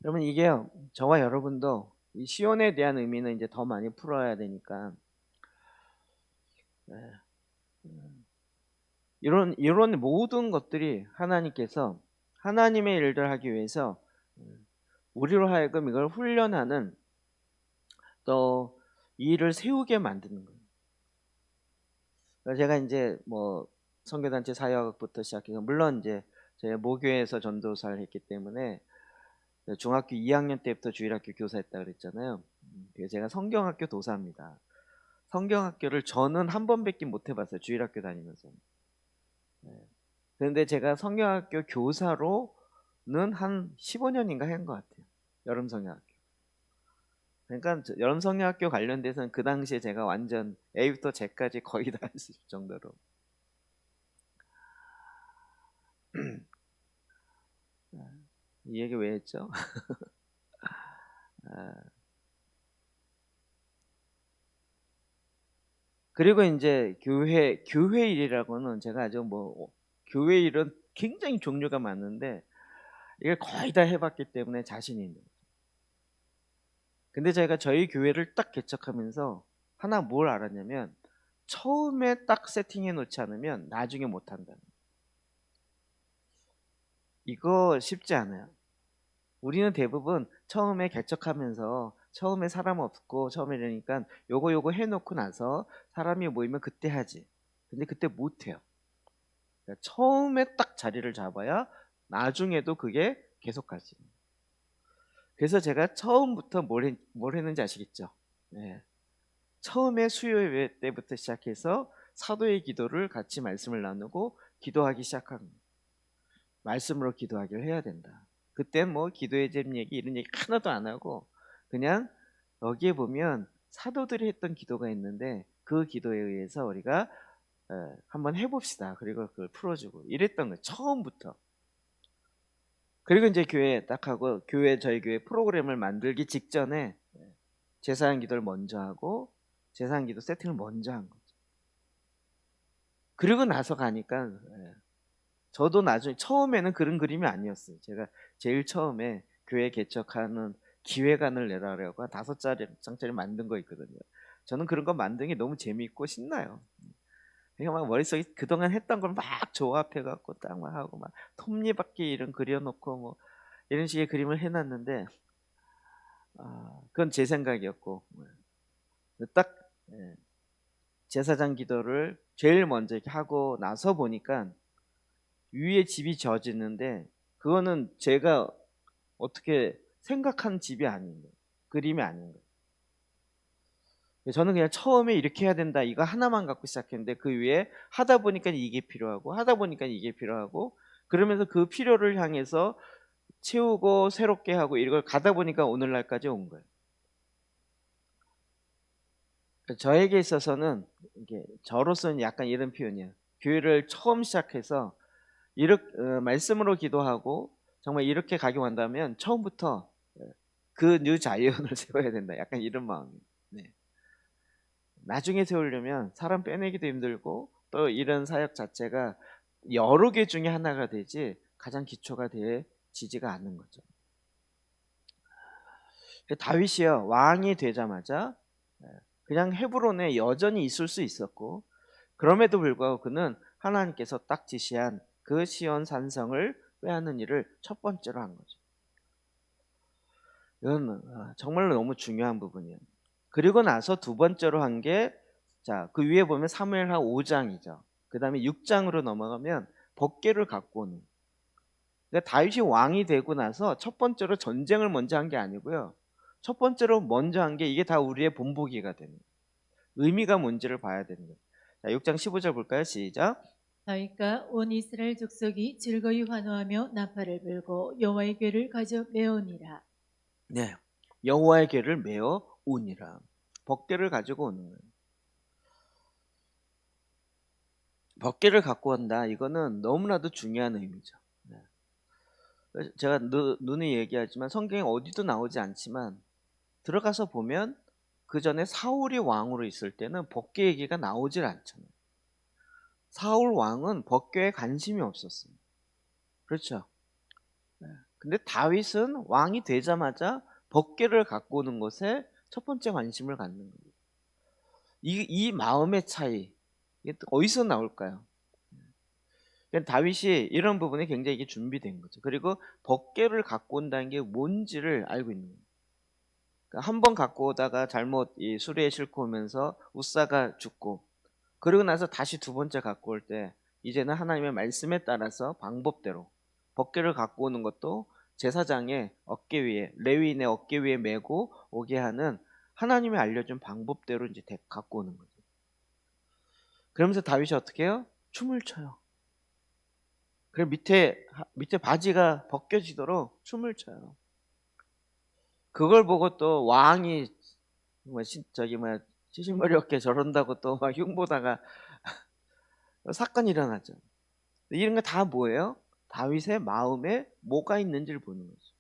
여러분 이게요 저와 여러분도 이 시온에 대한 의미는 이제 더 많이 풀어야 되니까 이런 모든 것들이 하나님께서 하나님의 일들을 하기 위해서 우리로 하여금 이걸 훈련하는 또 이 일을 세우게 만드는 거예요. 그래서 제가 이제 뭐 선교단체 사역부터 시작해서 물론 이제 제 모교에서 전도사를 했기 때문에 중학교 2학년 때부터 주일학교 교사했다 그랬잖아요. 그래서 제가 성경학교 도사입니다. 성경학교를 저는 한 번밖에 못 해봤어요. 주일학교 다니면서. 그런데 제가 성경학교 교사로는 한 15년인가 한 것 같아요. 여름성경학교. 그러니까 여름성경학교 관련돼서는 그 당시에 제가 완전 A부터 Z까지 거의 다 할 수 있을 정도로. 이 얘기 왜 했죠? 그리고 이제 교회 일이라고는 제가 아주 뭐 교회 일은 굉장히 종류가 많은데 이걸 거의 다 해봤기 때문에 자신이 있는 거죠. 근데 저희가 저희 교회를 딱 개척하면서 하나 뭘 알았냐면 처음에 딱 세팅해 놓지 않으면 나중에 못 한다는 거예요. 이거 쉽지 않아요. 우리는 대부분 처음에 개척하면서 처음에 사람 없고 처음에 이러니까 요거 해놓고 나서 사람이 모이면 그때 하지. 근데 그때 못 해요. 그러니까 처음에 딱 자리를 잡아야 나중에도 그게 계속 가지. 그래서 제가 처음부터 뭘 했는지 아시겠죠? 네. 처음에 수요예배 때부터 시작해서 사도의 기도를 같이 말씀을 나누고 기도하기 시작합니다. 말씀으로 기도하기를 해야 된다. 그땐 뭐 기도의 잼 얘기 이런 얘기 하나도 안 하고 그냥 여기에 보면 사도들이 했던 기도가 있는데 그 기도에 의해서 우리가 한번 해봅시다. 그리고 그걸 풀어주고 이랬던 거예요. 처음부터. 그리고 이제 교회 딱 하고 저희 교회 프로그램을 만들기 직전에 제사장 기도를 먼저 하고 제사장 기도 세팅을 먼저 한 거죠. 그리고 나서 가니까 저도 나중에 처음에는 그런 그림이 아니었어요. 제가 제일 처음에 교회 개척하는 기획안을 내라고 5장짜리 만든 거 있거든요. 저는 그런 거 만드는 게 너무 재미있고 신나요. 그러니까 막 머릿속에 그동안 했던 걸 막 조합해갖고 딱 막 하고 막 톱니바퀴 이런 그려놓고 뭐 이런 식의 그림을 해놨는데 그건 제 생각이었고 딱 제사장 기도를 제일 먼저 이렇게 하고 나서 보니까 위에 집이 져지는데 그거는 제가 어떻게 생각한 집이 아닌 거예요. 그림이 아닌 거예요. 저는 그냥 처음에 이렇게 해야 된다 이거 하나만 갖고 시작했는데 그 위에 하다 보니까 이게 필요하고 하다 보니까 이게 필요하고 그러면서 그 필요를 향해서 채우고 새롭게 하고 이걸 가다 보니까 오늘날까지 온 거예요. 저에게 있어서는 이게 저로서는 약간 이런 표현이에요. 교회를 처음 시작해서 이렇게 말씀으로 기도하고 정말 이렇게 가기 원한다면 처음부터 그 뉴 자이언을 세워야 된다. 약간 이런 마음이에요. 네. 나중에 세우려면 사람 빼내기도 힘들고 또 이런 사역 자체가 여러 개 중에 하나가 되지 가장 기초가 되지가 않는 거죠. 다윗이요 왕이 되자마자 그냥 헤브론에 여전히 있을 수 있었고 그럼에도 불구하고 그는 하나님께서 딱 지시한 그 시온 산성을 빼앗는 일을 첫 번째로 한 거죠. 이건 정말로 너무 중요한 부분이에요. 그리고 나서 두 번째로 한 게 그 위에 보면 사무엘하 5장이죠. 그 다음에 6장으로 넘어가면 법궤를 갖고 오는. 그러니까 다윗이 왕이 되고 나서 첫 번째로 전쟁을 먼저 한 게 아니고요. 첫 번째로 먼저 한 게 이게 다 우리의 본보기가 되는 거예요. 의미가 뭔지를 봐야 되는 거예요. 자, 6장 15절 볼까요? 시작. 다윗과 온 이스라엘 족속이 즐거이 환호하며 나팔을 불고 여호와의 궤를 가져 메오니라. 네, 여호와의 궤를 메어 오니라. 법궤를 가지고 오는 거예요. 법궤를 갖고 온다. 이거는 너무나도 중요한 의미죠. 네. 제가 누누이 얘기하지만 성경에 어디도 나오지 않지만 들어가서 보면 그 전에 사울이 왕으로 있을 때는 법궤 얘기가 나오질 않잖아요. 사울 왕은 법궤에 관심이 없었어요. 그렇죠. 네. 근데 다윗은 왕이 되자마자 법궤를 갖고 오는 것에 첫 번째 관심을 갖는 거예요. 이 마음의 차이, 이게 또 어디서 나올까요? 그러니까 다윗이 이런 부분에 굉장히 이게 준비된 거죠. 그리고 법궤를 갖고 온다는 게 뭔지를 알고 있는 거예요. 그러니까 한 번 갖고 오다가 잘못 이 수레에 싣고 오면서 웃사가 죽고, 그러고 나서 다시 두 번째 갖고 올 때 이제는 하나님의 말씀에 따라서 방법대로 법궤를 갖고 오는 것도 제사장의 어깨 위에, 레위인의 어깨 위에 메고 오게 하는 하나님이 알려준 방법대로 이제 갖고 오는 거죠. 그러면서 다윗이 어떻게 해요? 춤을 춰요. 그리고 밑에 바지가 벗겨지도록 춤을 춰요. 그걸 보고 또 왕이 시시머리 없게 저런다고 또 막 흉보다가 사건이 일어나죠. 이런 거 다 뭐예요? 다윗의 마음에 뭐가 있는지를 보는 거죠.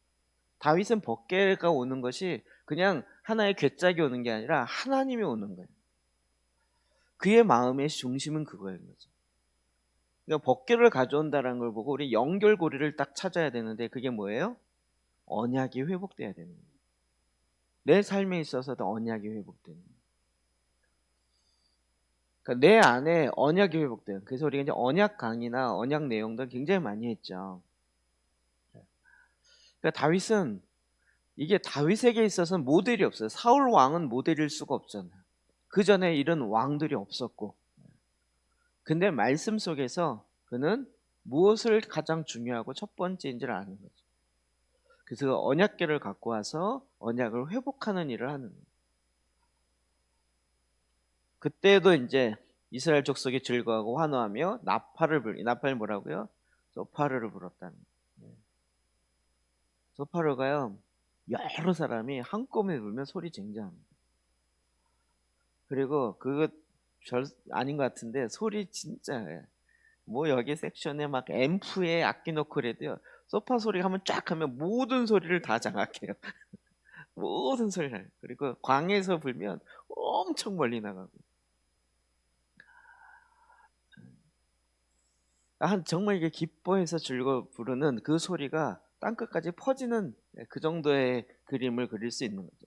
다윗은 법궤가 오는 것이 그냥 하나의 괴짝이 오는 게 아니라 하나님이 오는 거예요. 그의 마음의 중심은 그거인 거죠. 그러니까 법궤를 가져온다는 걸 보고 우리 연결고리를 딱 찾아야 되는데, 그게 뭐예요? 언약이 회복돼야 되는 거예요. 내 삶에 있어서도 언약이 회복되는 거예요. 그러니까 내 안에 언약이 회복돼요. 그래서 우리가 이제 언약 강의나 언약 내용들 굉장히 많이 했죠. 그러니까 다윗은, 이게 다윗에게 있어서는 모델이 없어요. 사울 왕은 모델일 수가 없잖아요. 그 전에 이런 왕들이 없었고. 근데 말씀 속에서 그는 무엇을 가장 중요하고 첫 번째인지를 아는 거죠. 그래서 그 언약궤를 갖고 와서 언약을 회복하는 일을 하는 거예요. 그때도 이제 이스라엘 족속이 즐거워하고 환호하며 나팔을 뭐라고요? 소파르를 불었다는 거예요. 소파르가요, 여러 사람이 한꺼번에 불면 소리 쟁쟁합니다. 그리고 그거 아닌 것 같은데 소리 진짜, 뭐 여기 섹션에 막 앰프에 악기 넣고 그래도요, 소파 소리 하면 쫙 하면 모든 소리를 다 장악해요. 모든 소리를. 그리고 광에서 불면 엄청 멀리 나가고. 정말 이게 기뻐해서 즐거워 부르는 그 소리가 땅끝까지 퍼지는 그 정도의 그림을 그릴 수 있는 거죠.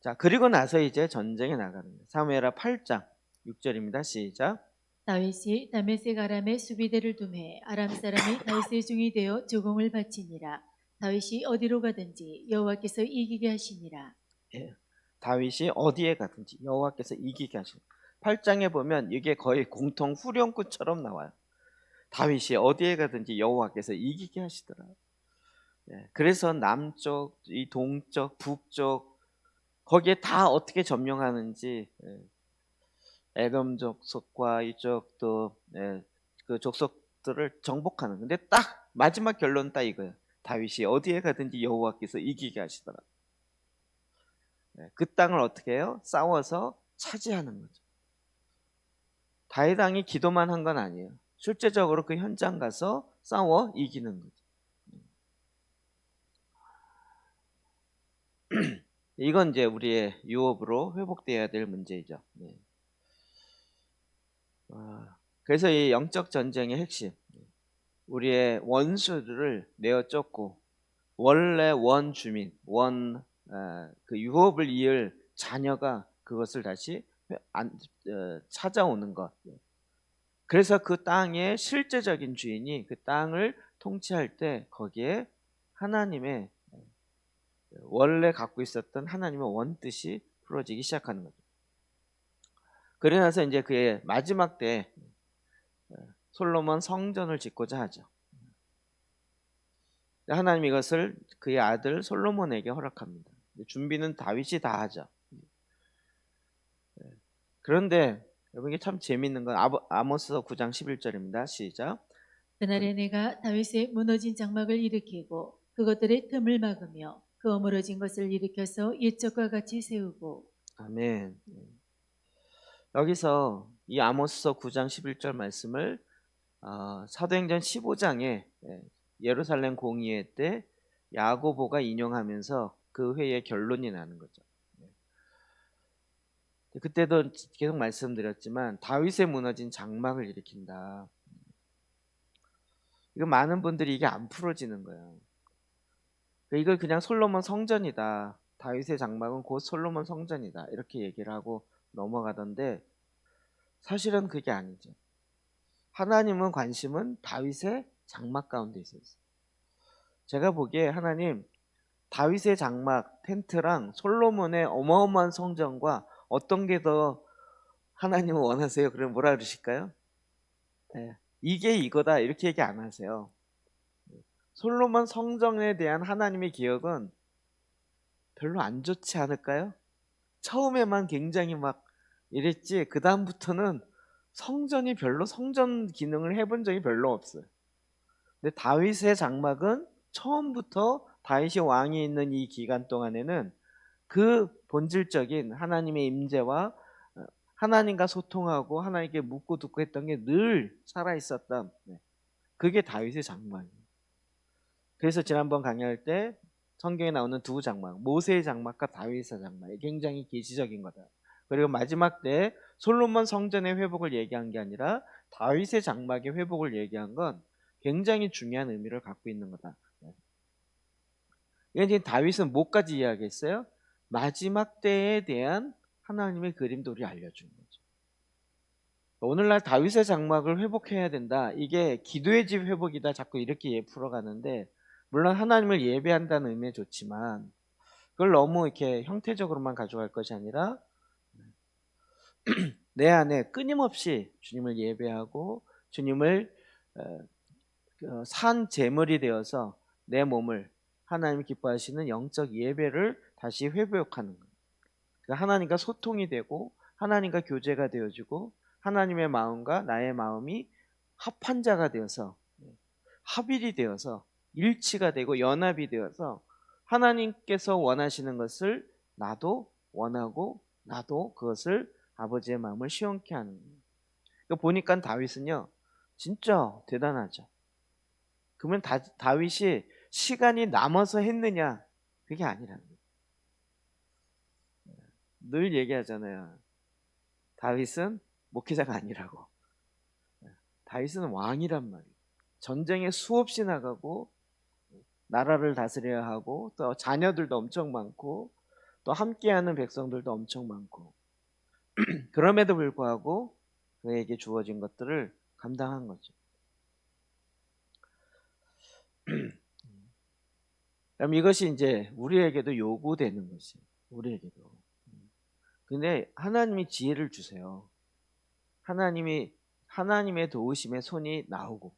자, 그리고 나서 이제 전쟁에 나가는 거예요. 사무엘하 8장 6절입니다. 시작. 다윗이 다메섹 아람에 수비대를 둠해 아람 사람이 다윗의 중이 되어 조공을 바치니라. 다윗이 어디로 가든지 여호와께서 이기게 하시니라. 예, 다윗이 어디에 가든지 여호와께서 이기게 하시니라. 8장에 보면 이게 거의 공통 후렴구처럼 나와요. 다윗이 어디에 가든지 여호와께서 이기게 하시더라. 그래서 남쪽, 이 동쪽, 북쪽 거기에 다 어떻게 점령하는지, 에돔 족속과 이쪽 또 그 족속들을 정복하는. 근데 딱 마지막 결론 딱 이거예요. 다윗이 어디에 가든지 여호와께서 이기게 하시더라. 그 땅을 어떻게 해요? 싸워서 차지하는 거죠. 다윗 왕이 기도만 한 건 아니에요. 실제적으로 그 현장 가서 싸워 이기는 거죠. 이건 이제 우리의 유업으로 회복되어야 될 문제이죠. 그래서 이 영적 전쟁의 핵심, 우리의 원수들을 내어 쫓고 원래 원주민, 그 유업을 이을 자녀가 그것을 다시 찾아오는 것. 그래서 그 땅의 실제적인 주인이 그 땅을 통치할 때 거기에 하나님의 원래 갖고 있었던 하나님의 원뜻이 풀어지기 시작하는 거죠. 그러고 나서 이제 그의 마지막 때 솔로몬 성전을 짓고자 하죠. 하나님 이것을 그의 아들 솔로몬에게 허락합니다. 준비는 다윗이 다 하죠. 그런데 여러분, 이게 참 재밌는 건 아모스 9장 11절입니다. 시작. 그날에 내가 다윗의 무너진 장막을 일으키고 그것들의 틈을 막으며 그 어물어진 것을 일으켜서 옛적과 같이 세우고. 아멘. 여기서 이 아모스서 9장 11절 말씀을 사도행전 15장에 예루살렘 공의회 때 야고보가 인용하면서 그 회의 결론이 나는 거죠. 그때도 계속 말씀드렸지만 다윗의 무너진 장막을 일으킨다. 이거 많은 분들이 이게 안 풀어지는 거예요. 이걸 그냥 솔로몬 성전이다. 다윗의 장막은 곧 솔로몬 성전이다. 이렇게 얘기를 하고 넘어가던데 사실은 그게 아니죠. 하나님은 관심은 다윗의 장막 가운데 있었어요. 제가 보기에 하나님 다윗의 장막 텐트랑 솔로몬의 어마어마한 성전과 어떤 게 더 하나님은 원하세요? 그럼 뭐라 그러실까요? 네, 이게 이거다 이렇게 얘기 안 하세요. 솔로몬 성전에 대한 하나님의 기억은 별로 안 좋지 않을까요? 처음에만 굉장히 막 이랬지 그 다음부터는 성전이 별로 성전 기능을 해본 적이 별로 없어요. 근데 다윗의 장막은 처음부터 다윗이 왕이 있는 이 기간 동안에는 그 본질적인 하나님의 임재와 하나님과 소통하고 하나님께 묻고 듣고 했던 게 늘 살아있었던 그게 다윗의 장막이에요. 그래서 지난번 강의할 때 성경에 나오는 두 장막, 모세의 장막과 다윗의 장막이 굉장히 계시적인 거다. 그리고 마지막 때 솔로몬 성전의 회복을 얘기한 게 아니라 다윗의 장막의 회복을 얘기한 건 굉장히 중요한 의미를 갖고 있는 거다. 이제 다윗은 뭐까지 이야기했어요? 마지막 때에 대한 하나님의 그림도 우리 알려주는 거죠. 오늘날 다윗의 장막을 회복해야 된다. 이게 기도의 집 회복이다. 자꾸 이렇게 풀어가는데 물론 하나님을 예배한다는 의미에 좋지만 그걸 너무 이렇게 형태적으로만 가져갈 것이 아니라 내 안에 끊임없이 주님을 예배하고 주님을 산 제물이 되어서 내 몸을 하나님이 기뻐하시는 영적 예배를 다시 회복하는 거예요. 하나님과 소통이 되고 하나님과 교제가 되어지고 하나님의 마음과 나의 마음이 합한 자가 되어서 합일이 되어서 일치가 되고 연합이 되어서 하나님께서 원하시는 것을 나도 원하고 나도 그것을 아버지의 마음을 시원케 하는 거예요. 그러니까 보니까 다윗은요 진짜 대단하죠. 그러면 다윗이 시간이 남아서 했느냐? 그게 아니라는 거예요. 늘 얘기하잖아요. 다윗은 목회자가 아니라고. 다윗은 왕이란 말이에요. 전쟁에 수없이 나가고 나라를 다스려야 하고 또 자녀들도 엄청 많고 또 함께하는 백성들도 엄청 많고 그럼에도 불구하고 그에게 주어진 것들을 감당한 거죠. 그럼 이것이 이제 우리에게도 요구되는 것이에요. 우리에게도. 근데 하나님이 지혜를 주세요. 하나님의 도우심에 손이 나오고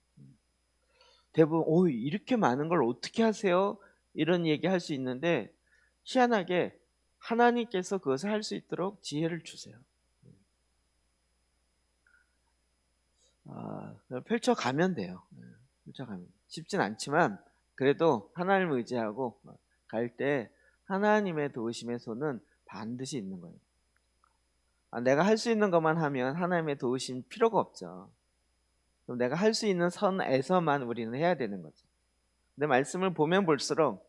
대부분 이렇게 많은 걸 어떻게 하세요? 이런 얘기 할 수 있는데 희한하게 하나님께서 그것을 할 수 있도록 지혜를 주세요. 펼쳐가면 돼요. 펼쳐가면 쉽진 않지만 그래도 하나님을 의지하고 갈 때 하나님의 도우심의 손은 반드시 있는 거예요. 내가 할 수 있는 것만 하면 하나님의 도우심 필요가 없죠. 그럼 내가 할 수 있는 선에서만 우리는 해야 되는 거죠. 근데 말씀을 보면 볼수록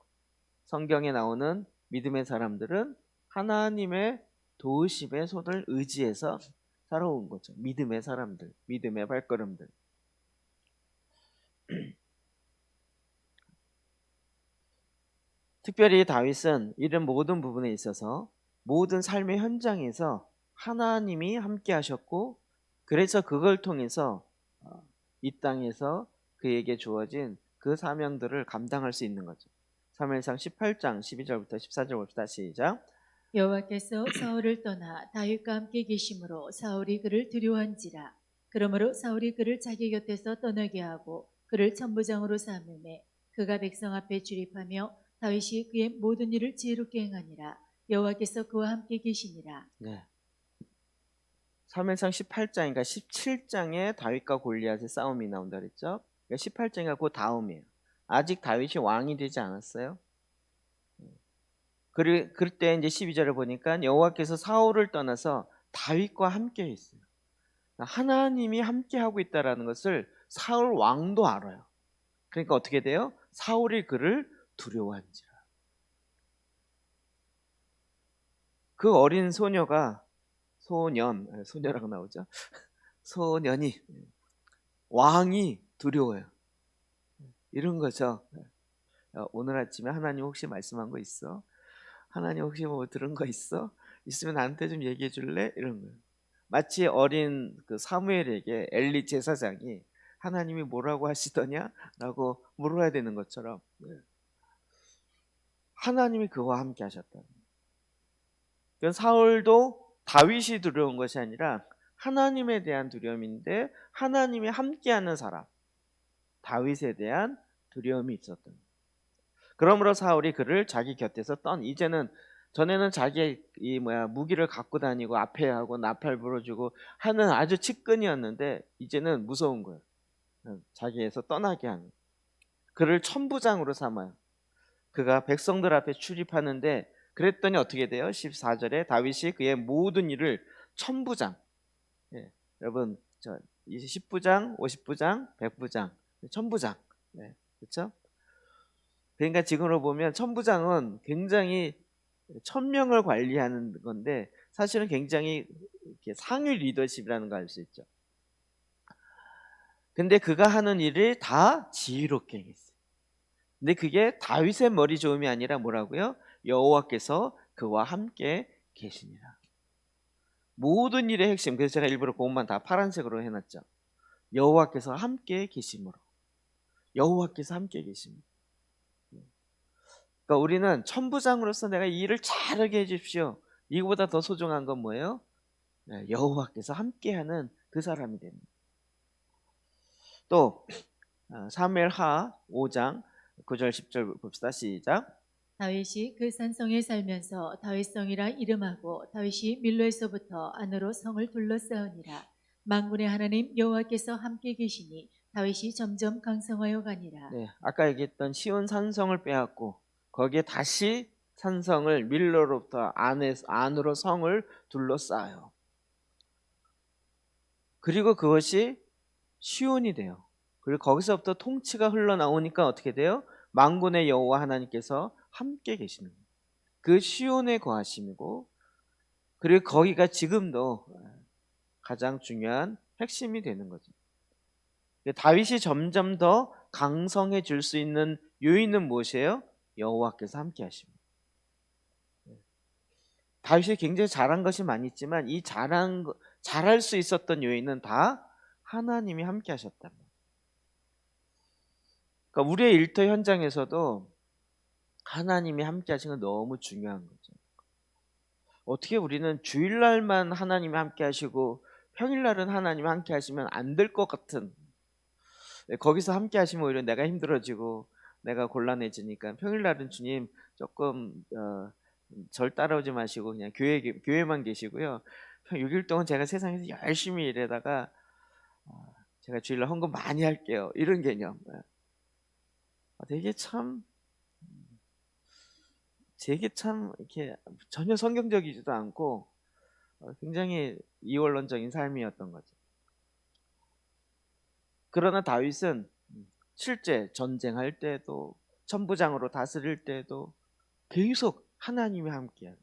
성경에 나오는 믿음의 사람들은 하나님의 도우심의 손을 의지해서 살아온 거죠. 믿음의 사람들, 믿음의 발걸음들. 특별히 다윗은 이런 모든 부분에 있어서 모든 삶의 현장에서 하나님이 함께 하셨고 그래서 그걸 통해서 이 땅에서 그에게 주어진 그 사명들을 감당할 수 있는 거죠. 사무엘상 18장 12절부터 14절 봅시다. 시작. 여호와께서 사울을 떠나 다윗과 함께 계심으로 사울이 그를 두려워한지라. 그러므로 사울이 그를 자기 곁에서 떠나게 하고 그를 천부장으로 삼음에 그가 백성 앞에 출입하며 다윗이 그의 모든 일을 지혜롭게 행하니라. 여호와께서 그와 함께 계시니라. 네. 사무엘상 18장인가 17장에 다윗과 골리앗의 싸움이 나온다 그랬죠. 그러니까 18장이 그 다음이에요. 아직 다윗이 왕이 되지 않았어요. 그때 이제 12절을 보니까 여호와께서 사울을 떠나서 다윗과 함께 있어요. 하나님이 함께 하고 있다라는 것을 사울 왕도 알아요. 그러니까 어떻게 돼요? 사울이 그를 두려워한지라. 그 어린 소녀라고 나오죠. 소년이 왕이 두려워요. 이런 거죠. 오늘 아침에 하나님 혹시 말씀한 거 있어? 하나님 혹시 뭐 들은 거 있어? 있으면 나한테 좀 얘기해 줄래? 이런 거예요. 마치 어린 그 사무엘에게 엘리 제사장이 하나님이 뭐라고 하시더냐? 라고 물어야 되는 것처럼 하나님이 그와 함께 하셨다. 그러니까 사울도 다윗이 두려운 것이 아니라 하나님에 대한 두려움인데 하나님이 함께하는 사람, 다윗에 대한 두려움이 있었던 거예요. 그러므로 사울이 그를 자기 곁에서 이제는 전에는 자기의 무기를 갖고 다니고 앞에 하고 나팔 불어주고 하는 아주 측근이었는데 이제는 무서운 거예요. 자기에서 떠나게 하는. 그를 천부장으로 삼아요. 그가 백성들 앞에 출입하는데 그랬더니 어떻게 돼요? 14절에 다윗이 그의 모든 일을 천부장. 예, 여러분 저 10부장, 50부장, 100부장, 천부장. 그렇죠? 그러니까 지금으로 보면 천부장은 굉장히 1000명을 관리하는 건데 사실은 굉장히 이렇게 상위 리더십이라는 걸 알 수 있죠. 근데 그가 하는 일을 다 지혜롭게 했어요. 근데 그게 다윗의 머리 좋음이 아니라 뭐라고요? 여호와께서 그와 함께 계시니라. 모든 일의 핵심. 그래서 제가 일부러 그것만 다 파란색으로 해놨죠. 여호와께서 함께 계심으로. 여호와께서 함께 계십니다. 그러니까 우리는 천부장으로서 내가 이 일을 잘하게 해주십시오. 이거보다 더 소중한 건 뭐예요? 여호와께서 함께하는 그 사람이 됩니다. 또 사무엘하 5장 9절 10절 봅시다. 시작. 다윗이 그 산성에 살면서 다윗성이라 이름하고 다윗이 밀로에서부터 안으로 성을 둘러싸으니라. 만군의 하나님 여호와께서 함께 계시니 다윗이 점점 강성하여 가니라. 네, 아까 얘기했던 시온 산성을 빼앗고 거기에 다시 산성을 밀로로부터 안으로 성을 둘러싸요. 그리고 그것이 시온이 돼요. 그리고 거기서부터 통치가 흘러나오니까 어떻게 돼요? 만군의 여호와 하나님께서 함께 계시는 거예요. 그 시온에 거하심이고 그리고 거기가 지금도 가장 중요한 핵심이 되는 거죠. 다윗이 점점 더 강성해질 수 있는 요인은 무엇이에요? 여호와께서 함께 하십니다. 다윗이 굉장히 잘한 것이 많이 있지만 이 잘할 수 있었던 요인은 다 하나님이 함께 하셨다. 그러니까 우리의 일터 현장에서도 하나님이 함께 하신 건 너무 중요한 거죠. 어떻게 우리는 주일날만 하나님이 함께 하시고 평일날은 하나님이 함께 하시면 안 될 것 같은, 거기서 함께 하시면 오히려 내가 힘들어지고 내가 곤란해지니까 평일날은 주님 조금 절 따라오지 마시고 그냥 교회만 계시고요. 6일 동안 제가 세상에서 열심히 일하다가 제가 주일날 헌금 많이 할게요. 이런 개념. 되게 참 이렇게 전혀 성경적이지도 않고 굉장히 이원론적인 삶이었던 거죠. 그러나 다윗은 실제 전쟁할 때도 천부장으로 다스릴 때도 계속 하나님이 함께하는.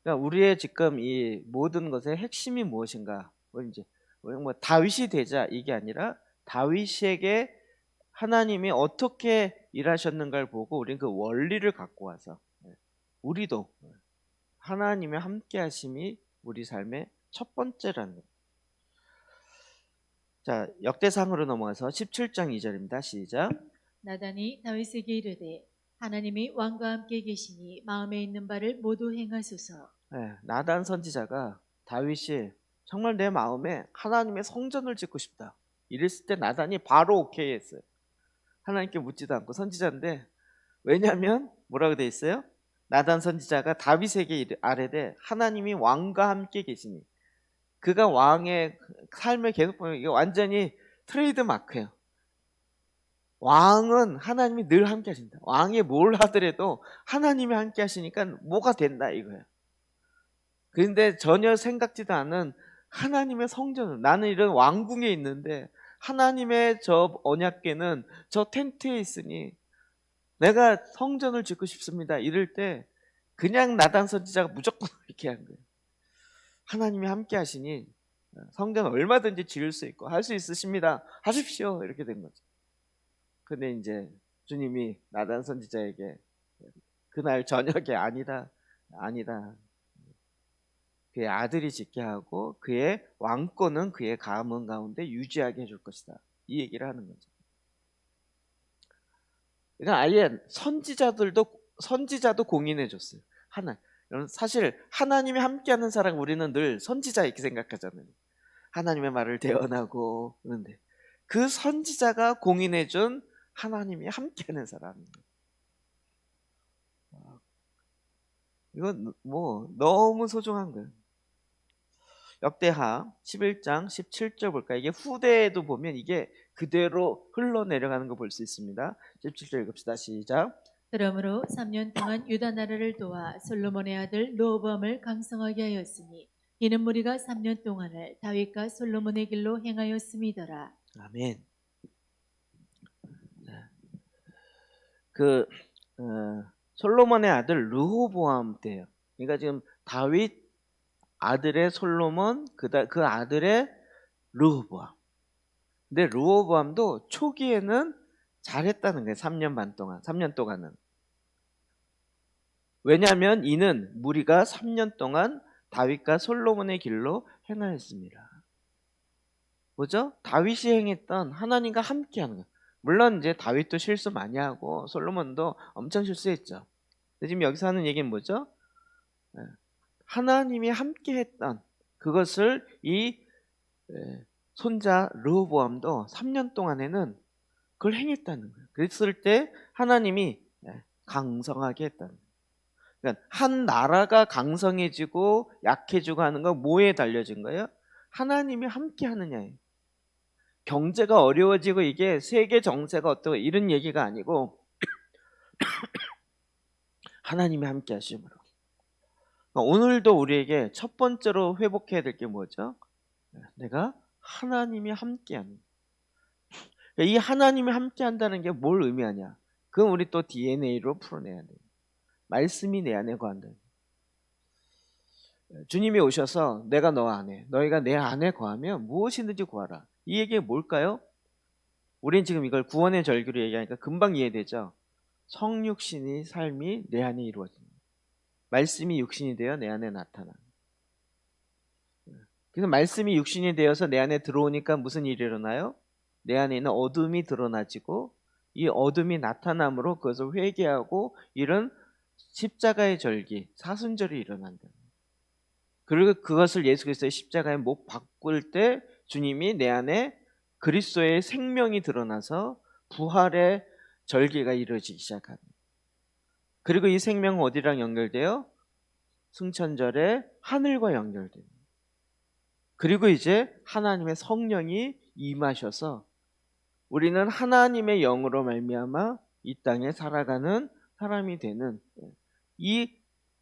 그러니까 우리의 지금 이 모든 것의 핵심이 무엇인가? 뭐 다윗이 되자 이게 아니라 다윗에게 하나님이 어떻게 일하셨는가를 보고 우리는 그 원리를 갖고 와서 우리도 하나님의 함께하심이 우리 삶의 첫 번째라는 거예요. 자, 역대상으로 넘어가서 17장 2절입니다. 시작. 나단이 다윗에게 이르되 하나님이 왕과 함께 계시니 마음에 있는 바를 모두 행하소서. 나단 선지자가 다윗이 정말 내 마음에 하나님의 성전을 짓고 싶다 이랬을 때 나단이 바로 오케이 했어요. 하나님께 묻지도 않고. 선지자인데 왜냐하면 뭐라고 돼 있어요? 나단 선지자가 다윗에게 아뢰되 하나님이 왕과 함께 계시니. 그가 왕의 삶을 계속 보면 이게 완전히 트레이드 마크예요. 왕은 하나님이 늘 함께 하신다. 왕이 뭘 하더라도 하나님이 함께 하시니까 뭐가 된다 이거예요. 그런데 전혀 생각지도 않은 하나님의 성전을, 나는 이런 왕궁에 있는데 하나님의 저 언약궤는 저 텐트에 있으니 내가 성전을 짓고 싶습니다. 이럴 때 그냥 나단 선지자가 무조건 이렇게 한 거예요. 하나님이 함께 하시니 성전 얼마든지 지을 수 있고 할 수 있으십니다. 하십시오. 이렇게 된 거죠. 근데 이제 주님이 나단 선지자에게 그날 저녁에 아니다. 그의 아들이 짓게 하고 그의 왕권은 그의 가문 가운데 유지하게 해줄 것이다. 이 얘기를 하는 거죠. 그러니까 아예 선지자도 공인해 줬어요. 여러분 사실 하나님이 함께하는 사람 우리는 늘 선지자 이렇게 생각하잖아요. 하나님의 말을 대언하고 그런데 그 선지자가 공인해 준 하나님이 함께하는 사람입니다. 이건 뭐 너무 소중한 거예요. 역대하 11장 17절 볼까요? 이게 후대에도 보면 이게 그대로 흘러내려가는 거 볼 수 있습니다. 17절 읽읍시다. 시작. 그러므로 3년 동안 유다 나라를 도와 솔로몬의 아들 르호보암을 강성하게 하였으니 이는 무리가 3년 동안을 다윗과 솔로몬의 길로 행하였음이더라. 아멘. 솔로몬의 아들 르호보암 때예요. 그러니까 지금 다윗 아들의 솔로몬, 그 아들의 르호보암. 근데 르호보암도 초기에는 잘했다는 거예요. 3년 동안은. 왜냐하면 이는 무리가 3년 동안 다윗과 솔로몬의 길로 행하였습니다. 뭐죠? 다윗이 행했던 하나님과 함께하는 거. 물론 이제 다윗도 실수 많이 하고 솔로몬도 엄청 실수했죠. 근데 지금 여기서 하는 얘기는 뭐죠? 하나님이 함께했던 그것을 이 손자 르호보암도 3년 동안에는 그걸 행했다는 거예요. 그랬을 때 하나님이 강성하게 했다는 거예요. 그러니까 한 나라가 강성해지고 약해지고 하는 건 뭐에 달려진 거예요? 하나님이 함께 하느냐예요. 경제가 어려워지고 이게 세계 정세가 어떠고 이런 얘기가 아니고 하나님이 함께 하심으로. 오늘도 우리에게 첫 번째로 회복해야 될 게 뭐죠? 내가 하나님이 함께하는. 이 하나님이 함께한다는 게 뭘 의미하냐? 그건 우리 또 DNA로 풀어내야 돼요. 말씀이 내 안에 거한다. 주님이 오셔서 내가 너 안에, 너희가 내 안에 거하면 무엇이든지 구하라. 이 얘기가 뭘까요? 우린 지금 이걸 구원의 절규로 얘기하니까 금방 이해되죠? 성육신의 삶이 내 안에 이루어집니다. 말씀이 육신이 되어 내 안에 나타나. 그래서 말씀이 육신이 되어서 내 안에 들어오니까 무슨 일이 일어나요? 내 안에 있는 어둠이 드러나지고 이 어둠이 나타남으로 그것을 회개하고 이런 십자가의 절기, 사순절이 일어난다. 그리고 그것을 예수 그리스도의 십자가에 못 바꿀 때 주님이 내 안에 그리스도의 생명이 드러나서 부활의 절기가 이루어지기 시작합니다. 그리고 이 생명은 어디랑 연결돼요? 승천절에 하늘과 연결됩니다. 그리고 이제 하나님의 성령이 임하셔서 우리는 하나님의 영으로 말미암아 이 땅에 살아가는 사람이 되는 이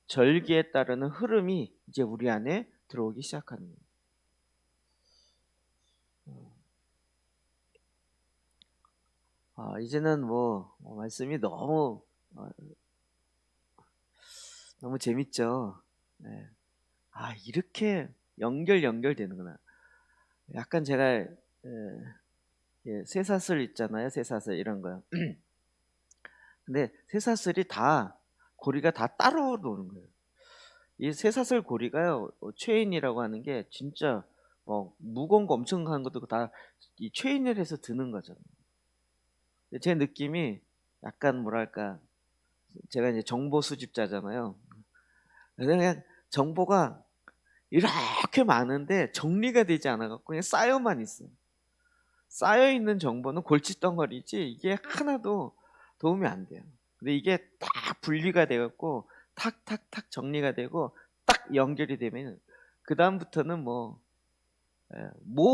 절기에 따르는 흐름이 이제 우리 안에 들어오기 시작합니다. 이제는 말씀이 너무 재밌죠. 네. 이렇게 연결되는구나. 약간 제가 쇠사슬 있잖아요. 쇠사슬 이런 거요. 근데 쇠사슬이 다 고리가 다 따로 노는 거예요. 이 쇠사슬 고리가요, 체인이라고 하는 게 진짜 무거운 거 엄청 한 것도 다 이 체인을 해서 드는 거잖아요. 제 느낌이 약간 뭐랄까, 제가 이제 정보 수집자잖아요. 그냥 정보가 이렇게 많은데 정리가 되지 않아갖고 그냥 쌓여만 있어요. 쌓여있는 정보는 골칫덩어리지 이게 하나도 도움이 안 돼요. 근데 이게 딱 분리가 돼갖고 탁탁탁 정리가 되고 딱 연결이 되면 그 다음부터는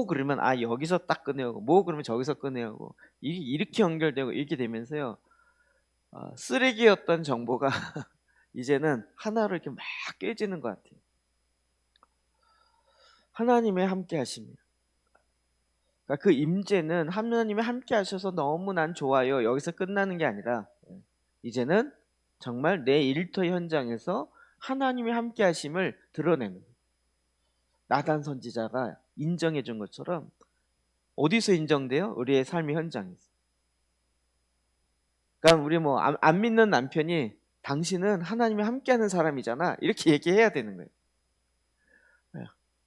그러면 여기서 딱 꺼내고 그러면 저기서 꺼내고 이렇게 연결되고 이렇게 되면서요, 쓰레기였던 정보가 이제는 하나로 이렇게 막 깨지는 것 같아요. 하나님의 함께 하십니다. 그러니까 그 임재는 하나님이 함께 하셔서 너무 난 좋아요, 여기서 끝나는 게 아니라 이제는 정말 내 일터 현장에서 하나님이 함께 하심을 드러내는 거예요. 나단 선지자가 인정해 준 것처럼 어디서 인정돼요? 우리의 삶의 현장에서. 그러니까 우리 뭐 안 믿는 남편이 당신은 하나님이 함께하는 사람이잖아 이렇게 얘기해야 되는 거예요.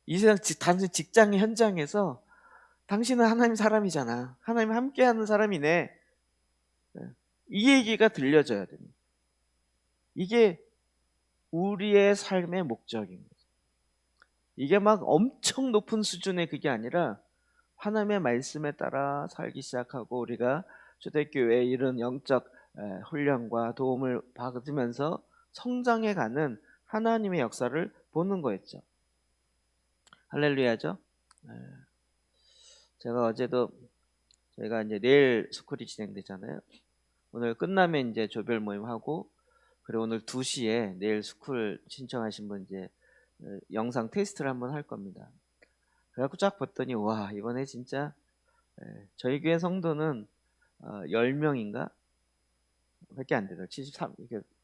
이 세상 단순히 직장의 현장에서 당신은 하나님 사람이잖아. 하나님 함께하는 사람이네. 이 얘기가 들려져야 됩니다. 이게 우리의 삶의 목적인 거죠. 이게 막 엄청 높은 수준의 그게 아니라 하나님의 말씀에 따라 살기 시작하고 우리가 초대교회에 이런 영적 훈련과 도움을 받으면서 성장해가는 하나님의 역사를 보는 거였죠. 할렐루야죠. 제가 어제도 저희가 이제 내일 스쿨이 진행되잖아요. 오늘 끝나면 이제 조별 모임하고 그리고 오늘 2시에 내일 스쿨 신청하신 분 이제 영상 테스트를 한번 할 겁니다. 그래갖고 쫙 봤더니 와 이번에 진짜 저희 교회 성도는 10명인가? 밖에 안 되더라고요.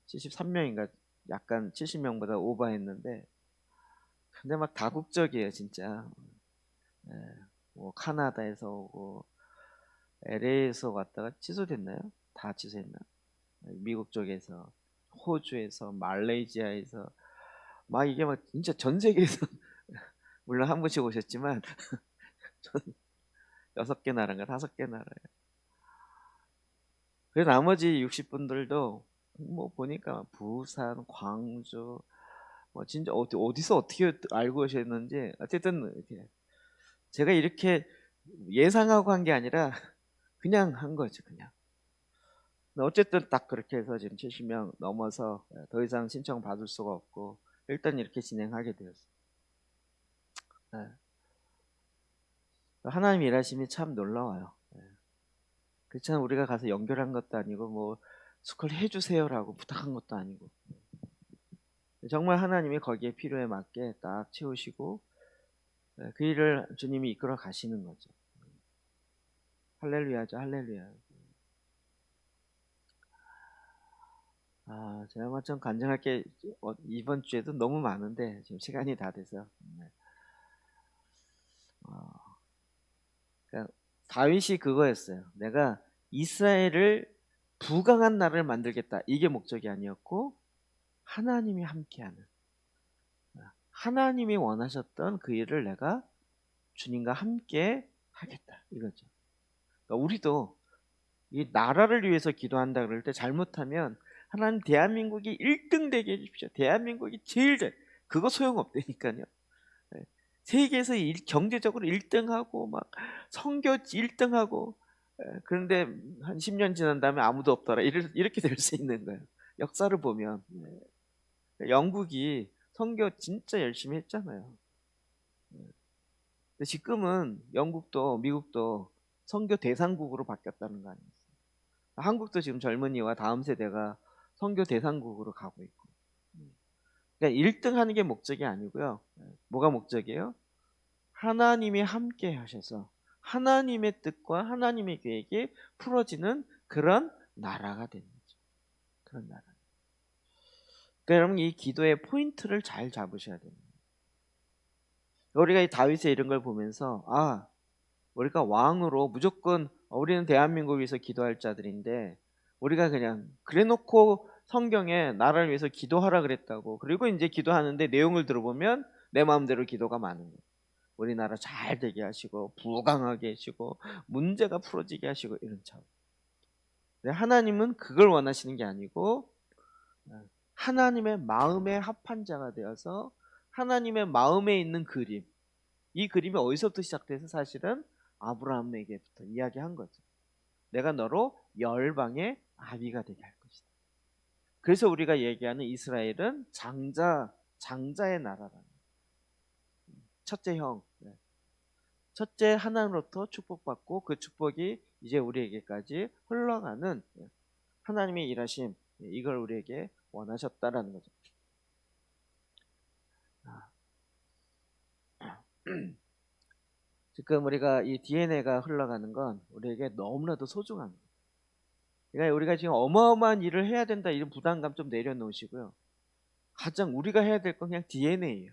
73명인가 약간 70명보다 오버했는데 근데 막 다국적이에요 진짜. 뭐 카나다에서 오고 LA에서 왔다가 취소됐나요? 다 취소했나? 미국 쪽에서 호주에서 말레이시아에서 막 이게 막 진짜 전 세계에서 물론 한 분씩 오셨지만 6개 나라인가 5개 나라예요. 그래서 나머지 60분들도 뭐 보니까 부산, 광주 뭐 진짜 어디서 어떻게 알고 오셨는지 어쨌든 제가 이렇게 예상하고 한 게 아니라 그냥 한 거죠 그냥. 어쨌든 딱 그렇게 해서 지금 70명 넘어서 더 이상 신청 받을 수가 없고 일단 이렇게 진행하게 되었어요. 하나님 일하심이 참 놀라워요. 그렇잖아요. 우리가 가서 연결한 것도 아니고 뭐 스쿨 해주세요라고 부탁한 것도 아니고 정말 하나님이 거기에 필요에 맞게 딱 채우시고 그 일을 주님이 이끌어 가시는 거죠. 할렐루야죠. 할렐루야. 제가 마침 간증할 게 이번 주에도 너무 많은데 지금 시간이 다 돼서 그러니까 다윗이 그거였어요. 내가 이스라엘을 부강한 나라를 만들겠다. 이게 목적이 아니었고 하나님이 함께하는 하나님이 원하셨던 그 일을 내가 주님과 함께 하겠다. 이거죠. 그러니까 우리도 이 나라를 위해서 기도한다 그럴 때 잘못하면 하나님 대한민국이 1등 되게 해주십시오. 대한민국이 제일 잘. 그거 소용없다니까요. 세계에서 경제적으로 1등하고 막 선교 1등하고 그런데 한 10년 지난 다음에 아무도 없더라. 이렇게 될 수 있는 거예요. 역사를 보면 영국이 선교 진짜 열심히 했잖아요. 근데 지금은 영국도 미국도 선교 대상국으로 바뀌었다는 거 아니겠어요? 한국도 지금 젊은이와 다음 세대가 선교 대상국으로 가고 있고. 그러니까 1등 하는 게 목적이 아니고요. 뭐가 목적이에요? 하나님이 함께 하셔서 하나님의 뜻과 하나님의 계획이 풀어지는 그런 나라가 되는 거죠. 그런 나라. 그러니까 여러분 이 기도의 포인트를 잘 잡으셔야 됩니다. 우리가 이 다윗의 이런 걸 보면서 우리가 왕으로 무조건 우리는 대한민국을 위해서 기도할 자들인데 우리가 그냥 그래놓고 성경에 나라를 위해서 기도하라 그랬다고 그리고 이제 기도하는데 내용을 들어보면 내 마음대로 기도가 많은 거예요. 우리나라 잘 되게 하시고 부강하게 하시고 문제가 풀어지게 하시고 이런 차원. 하나님은 그걸 원하시는 게 아니고 하나님의 마음에 합한 자가 되어서 하나님의 마음에 있는 그림, 이 그림이 어디서부터 시작돼서 사실은 아브라함에게부터 이야기한 거죠. 내가 너로 열방의 아비가 되게 할 것이다. 그래서 우리가 얘기하는 이스라엘은 장자의 나라라는 첫째 형, 첫째 하나님으로부터 축복받고 그 축복이 이제 우리에게까지 흘러가는 하나님의 일하심, 이걸 우리에게 원하셨다라는 거죠. 지금 우리가 이 DNA가 흘러가는 건 우리에게 너무나도 소중한 거예요. 그러니까 우리가 지금 어마어마한 일을 해야 된다 이런 부담감 좀 내려놓으시고요. 가장 우리가 해야 될 건 그냥 DNA예요.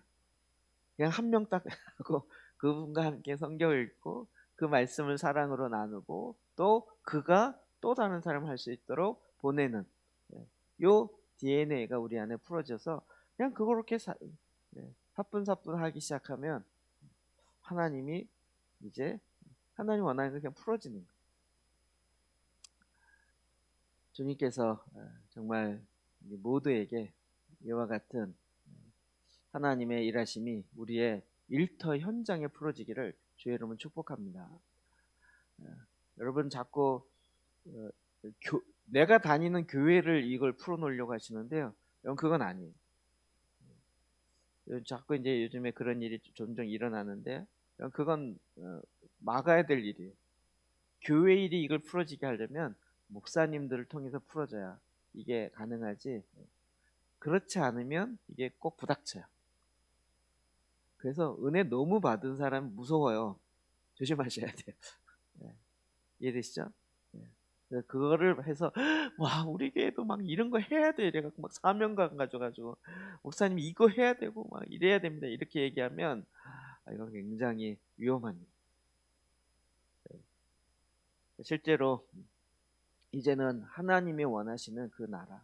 그냥 한 명 딱 하고 그분과 함께 성경을 읽고 그 말씀을 사랑으로 나누고 또 그가 또 다른 사람을 할 수 있도록 보내는 요 DNA가 우리 안에 풀어져서 그냥 그렇게 사뿐사뿐하기 시작하면 하나님이 이제 하나님 원하는 게 그냥 풀어지는 거예요. 주님께서 정말 모두에게 이와 같은 하나님의 일하심이 우리의 일터 현장에 풀어지기를 주의 이름으로 축복합니다. 여러분 자꾸 내가 다니는 교회를 이걸 풀어놓으려고 하시는데요. 여러분 그건 아니에요. 자꾸 이제 요즘에 그런 일이 종종 일어나는데 그건 막아야 될 일이에요. 교회 일이 이걸 풀어지게 하려면 목사님들을 통해서 풀어져야 이게 가능하지. 그렇지 않으면 이게 꼭 부닥쳐요. 그래서 은혜 너무 받은 사람 무서워요. 조심하셔야 돼요. 이해되시죠? 그래서 그거를 해서 와 우리 교회도 막 이런 거 해야 돼 이래갖고 막 사명감 가져가지고 목사님 이거 해야 되고 막 이래야 됩니다 이렇게 얘기하면 이건 굉장히 위험한 일이에요. 실제로 이제는 하나님이 원하시는 그 나라,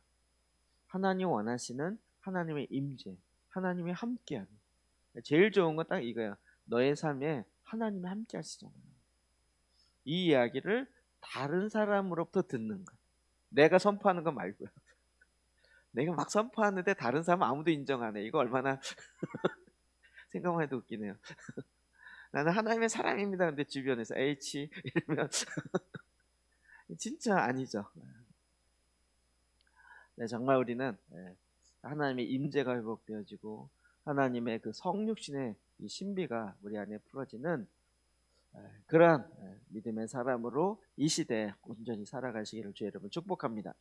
하나님 원하시는 하나님의 임재, 하나님이 함께하는 제일 좋은 건 딱 이거야. 너의 삶에 하나님이 함께 하시잖아요. 이 이야기를 다른 사람으로부터 듣는 거야. 내가 선포하는 거 말고요. 내가 막 선포하는데 다른 사람 아무도 인정 안 해. 이거 얼마나 생각만 해도 웃기네요. 나는 하나님의 사람입니다. 근데 주변에서 H 이러면 진짜 아니죠. 네, 정말 우리는 하나님의 임재가 회복되어지고 하나님의 그 성육신의 이 신비가 우리 안에 풀어지는 그러한 믿음의 사람으로 이 시대에 온전히 살아가시기를 주의 이름으로 축복합니다.